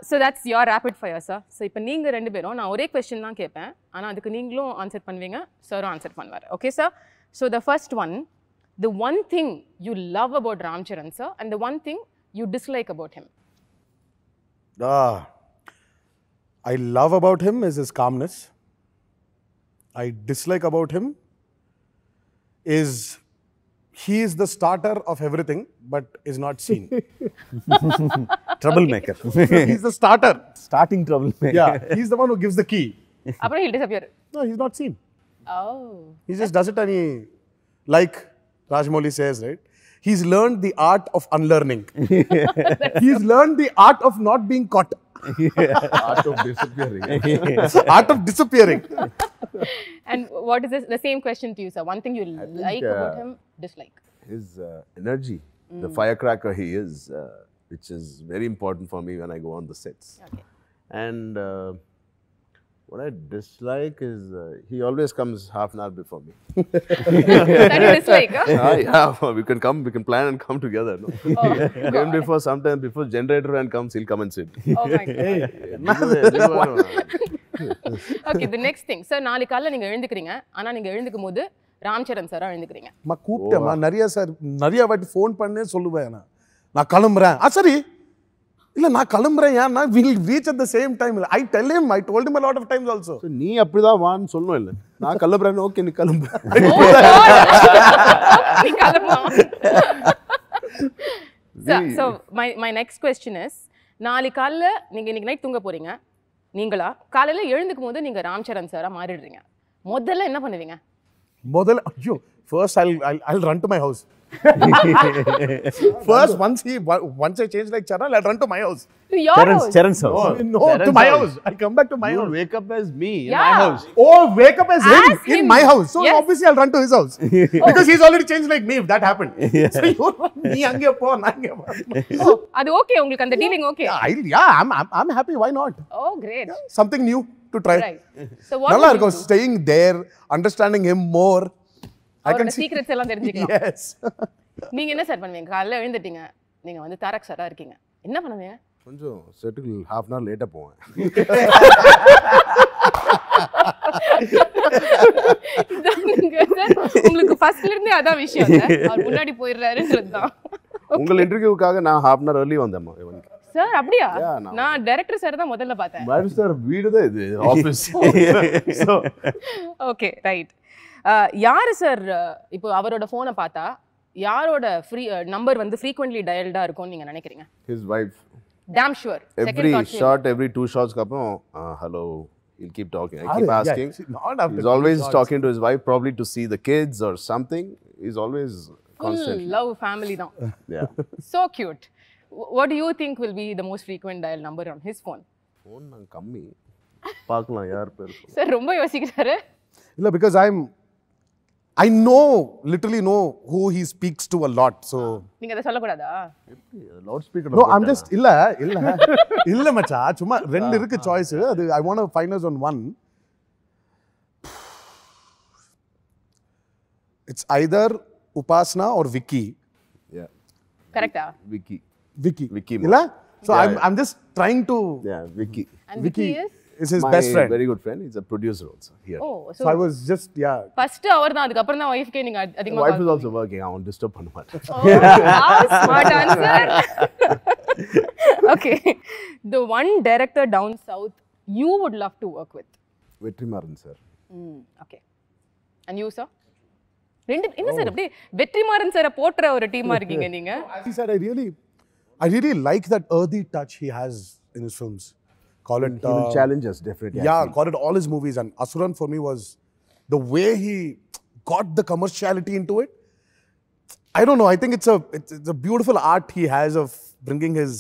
So that's your rapid fire sir. So இப்போ நீங்க ரெண்டு பேரும் நான் ஒரே question தான் கேட்பேன், ஆனா அதுக்கு நீங்களும் ஆன்சர் பண்ணுவீங்க, சாரும் ஆன்சர் பண்ணுவார். Okay sir? So the first one, the one thing you love about Ram Charan sir and the one thing you dislike about him? I love about him is his calmness. I dislike about him is he is the starter of everything but is not seen. Troublemaker. He's the starter. Starting troublemaker. Yeah, he's the one who gives the key. அப்புறம் he'll disappear. No, he's not seen. Oh. He just does it and he, like Rajamouli says, right? He's learned the art of unlearning. He's learned the art of not being caught. Art of disappearing. Art of disappearing. And what is this? The same question to you sir. One thing you like about him, dislike? His energy, the firecracker he is, which is very important for me when I go on the sets. Okay. And what I dislike is he always comes half an hour before me. That you dislike, huh? Yeah, we can plan and come together. No? Even before, sometimes before generator van comes, he'll come and sit. Oh my God. Okay, the next thing. Sir, நாளைக்கு காலையில நீங்க எழுந்துக்கிறீங்க, ஆனா நீங்க எழுந்துக்கும் போது ராம் சரண் சாரா எழுந்துக்கிறீங்க. கூப்பிட்டேன் நிறைய sir, நிறைய வாட்டி ஃபோன் பண்ணே சொல்லுவேன் நான் கிளம்புறேன். சரி இல்ல நான் கிளம்புறேன் ஏன்னா we'll reach at the same time. I tell him, I told him a lot of times also. So, நீ அப்படிதான் வான்னு சொல்லணும் இல்லை, நான் கிளம்புறேன்னு ஓகே நீ கிளம்பு. So my next question is, நாளைக்கு காலைல நீங்க இன்னைக்கு நைட் தூங்க போறீங்க, நீங்களா காலையில எழுந்துக்கும் போது நீங்க ராம் சரண் சாரா மாறிடுறீங்க, முதல்ல என்ன பண்ணுவீங்க? முதல்ல ஐயோ first I'll run to my house. First, once I change like Charan, I'll run to my house. To your house? Charan's house. No, to my house. I'll come back to my house. Wake up as me in Yeah. my house. Oh, wake up as him As in him. my house. So Yes. obviously I'll run to his house. Because he's already changed like me if that happened. So you நீ அங்கே போ நான் இங்கே போ. அது okay உங்களுக்கு அந்த dealing okay? I'm happy, why not? Oh great. Something new to try. Right. So what நல்லா இருக்கும் staying there, understanding him more. I can see secrets எல்லாம் தெரிஞ்சுக்கலாம். Yes. நீங்க என்ன சார் பண்ணுவீங்க? காலையில எழுந்துட்டீங்க, நீங்க வந்து தாரக் சாரா இருக்கீங்க, என்ன பண்ணுவீங்க? கொஞ்சம் செட்டுக்கு half an hour லேட்டா போவேன். உங்களுக்கு ஃபர்ஸ்ட்ல இருந்தே அதான் விஷயம் சார், அவர் முன்னாடி போயிடுறாருன்றது தான். உங்கள் இன்டர்வியூக்காக நான் half an hour early வந்தேம்மா இவனுக்கு. சார் அப்படியா? Yeah, நான் டைரக்டர் சார் தான் முதல்ல பார்த்தேன். பாரு சார் வீடு தான் இது ஆஃபீஸ். So okay right. யாரு சார் இப்போ அவரோட போனை பார்த்தா யாரோட நம்பர் வந்து frequently dialed-ஆ இருக்கும்னு நீங்க நினைக்கிறீங்க? his wife. Damn sure. Every shot, every 2 shots அப்புறம் hello, he'll keep talking. I keep asking. not after He's always talking to his wife, probably to see the kids or something. He's always Full constantly. love family தான். Yeah. So cute. What do you think will be the most frequent dial number on his phone? phone நான் கம்மி பார்க்கலாம் யார் பேர். Sir ரொம்ப யோசிக்கிறாரு. இல்ல because I literally know who he speaks to a lot. So நீங்க அத சொல்ல கூடாதா? Loud speaker. no, I'm just இல்ல மச்சா, சும்மா ரெண்டு இருக்கு சாய்ஸ். அது I want to find us on one. It's either Upasna or Vicky. Yeah. கரெக்ட்டா? Vicky இல்ல? So Yeah. I'm just trying to Yeah, Vicky. And Vicky is his My best friend. very good friend. He's a producer also here. oh So so I was just first அவர் தான், அதுக்கு அப்புறம் தான் வைஃப்கே நீங்க அதிகமா Wife is also working. I won't disturb பண்ண மாட்டேன். How smart answer. Okay. The one director down south you would love to work with? Vetrimaaran sir. Okay. And you sir? ரெண்டு என்ன சார் அப்படியே வெற்றிமாறன் சாரை போட்ற ஒரு டீமா இருக்கீங்க நீங்க? as he said, I really like that earthy touch he has in his films. Call it He will challenge us definitely. yeah, call it all his movies, and Asuran for me was the way he got the commerciality into it. I don't know, I think it's a beautiful art he has of bringing his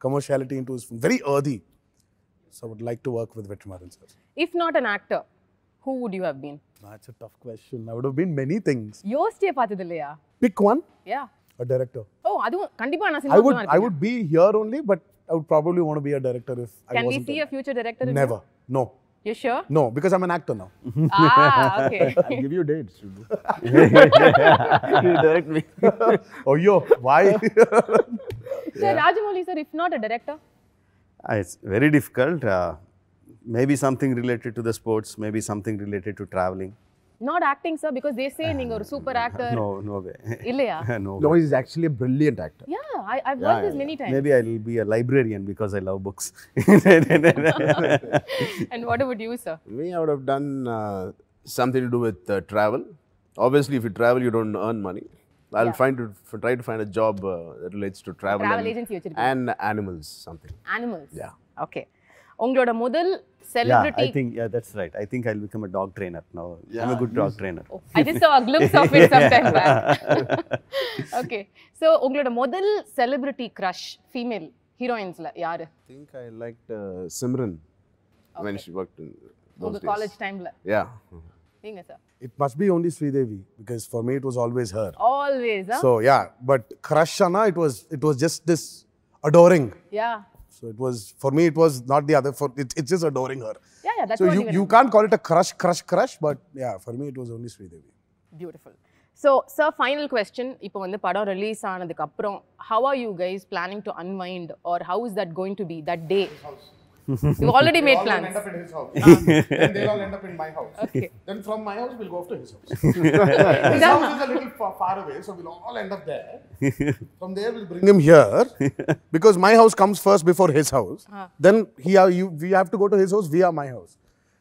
commerciality into his film. Very earthy. So I would like to work with Vetrimaran sir. If not an actor, who would you have been? That's a tough question. I would have been many things. யோசிச்சே பார்த்தது இல்லையா? Pick one. Yeah. A director. Oh, அதுவும் கண்டிப்பா நான் I cinema would be here only, but I would probably want to be a director if I Can we wasn't. see a future director in Never. No. you? You sure? No, because I'm an actor now. Okay. I'll give you dates. You direct me. Oh, yo, why? Sir, Rajamouli sir, if not a director? It's very difficult. Maybe something related to the sports, maybe something related to traveling. Not acting sir, because they say நீங்க ஒரு super actor. No way. இல்லையா? No No, way. he's actually a brilliant actor. Yeah, I've heard this many times. Maybe I'll be a librarian because I love books. And what about you sir? Me, I would have done something to do with travel. Obviously, if you travel, you don't earn money. I'll try to find a job that relates to travel agency வச்சிருக்கீங்க. and animals, something. Animals. Yeah. Okay. உங்களோட முதல் Yeah, celebrity. I think that's right. I think I'll become a dog trainer now. I'm a good dog trainer. Oh, I just saw a glimpse of it sometime back. Okay. So உங்களோட முதல் celebrity crush female heroinesல யாரு? I think I liked Simran when she worked in those உங்க days. college timeல. Yeah. நீங்க sir? It must be only Sridevi, because for me it was always her. Always, huh? So yeah, but crush Anna, it was just this adoring. Yeah. So it was, for me it was not the other, it's just adoring her. Yeah, that's So what you can't call it a crush, but yeah, for me it was only Sridevi. Beautiful. So, sir, final question. இப்போ வந்து படம் release ஆனதுக்கு அப்புறம் how are you guys planning to unwind, or how is that going to be that day? You've already made All plans. end up in his house. Then they'll all end up in my house. Okay. Then from my house, we'll go off to his house. His house is a little far away, so we'll all end up there. From there, we'll bring him here, because my house comes first before his house. Then we have to go to his house via my house.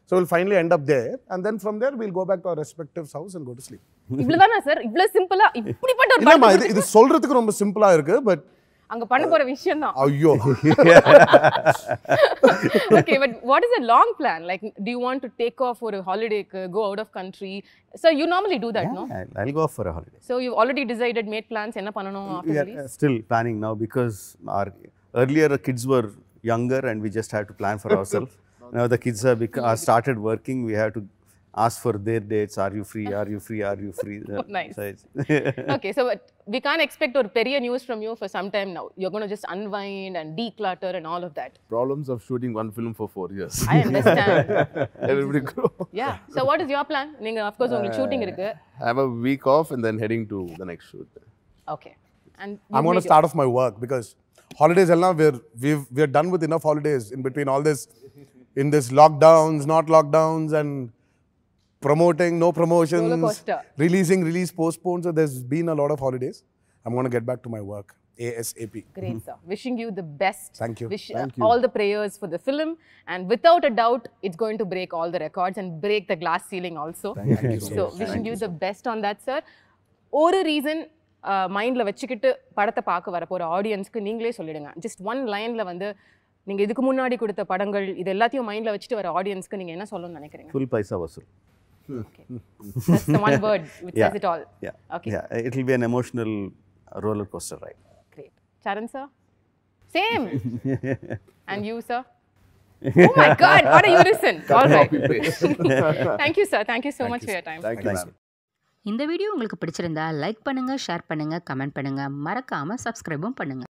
So we'll finally end up there, and then from there, we'll go back to our respective house and go to sleep. இவ்வளவுதானா sir? இவ்வளவு சிம்பிளா இப்படிப்பட்ட ஒரு இல்லம்மா, இது சொல்றதுக்கு ரொம்ப சிம்பிளா இருக்கு, பட் அங்க பண்ண போற விஷயம் தான். ஐயோ. Okay, but what is a long plan? Like, do you want to take off for a holiday, go out of country? So you normally do that, no? I'll go for a holiday. So you've already decided, made plans, என்ன பண்ணனும் after We release? are still planning now, because our earlier kids were younger and we just had to plan for ourselves. Now the kids are started working. We have to ask for their dates. Are you free? Are you free? Are you free? Oh, nice. So Okay, so but we can't expect or பெரிய news from you for some time now. You're going to just unwind and declutter and all of that. Problems of shooting one film for 4 years. I understand. Everybody grow. Yeah. So what is your plan? நீங்க of course உங்களுக்கு shooting இருக்கு. Have a week off and then heading to the next shoot. Okay. And I'm going to start off my work, because holidays, we're done with enough holidays in between all this, in this lockdowns, not lockdowns, and promoting, no promotions, Roller coaster. release postponed. So there's been a lot of holidays. I'm going to get back to my work ASAP. Great, sir. Wishing you the best. Thank you. Wish all the prayers for the film, and without a doubt, it's going to break all the records and break the glass ceiling also. Thank you so So much. wishing you the best on that, sir. ஒரு reason மைண்டில் வச்சுக்கிட்டு படத்தை பார்க்க வரப்போகிற ஆடியன்ஸ்க்கு நீங்களே சொல்லிடுங்க. Just one லைனில் வந்து நீங்கள் இதுக்கு முன்னாடி கொடுத்த படங்கள் இது எல்லாத்தையும் மைண்டில் வச்சுட்டு வர ஆடியன்ஸ்க்கு நீங்கள் என்ன சொல்லணும்னு நினைக்கிறீங்க? full paisa vasool. Okay. That's the one word which says it all. Yeah. Okay. Yeah. It will be an emotional roller coaster ride. Great. Charan, sir? Same. And you, sir? Oh my God, what a unison. All right. Thank you, sir. Thank you so much for your time. Thank you, ma'am. இந்த video உங்களுக்கு பிடிச்சிருந்தா like பண்ணுங்க, share பண்ணுங்க, comment பண்ணுங்க, மறக்காம சப்ஸ்கிரைபும் பண்ணுங்க.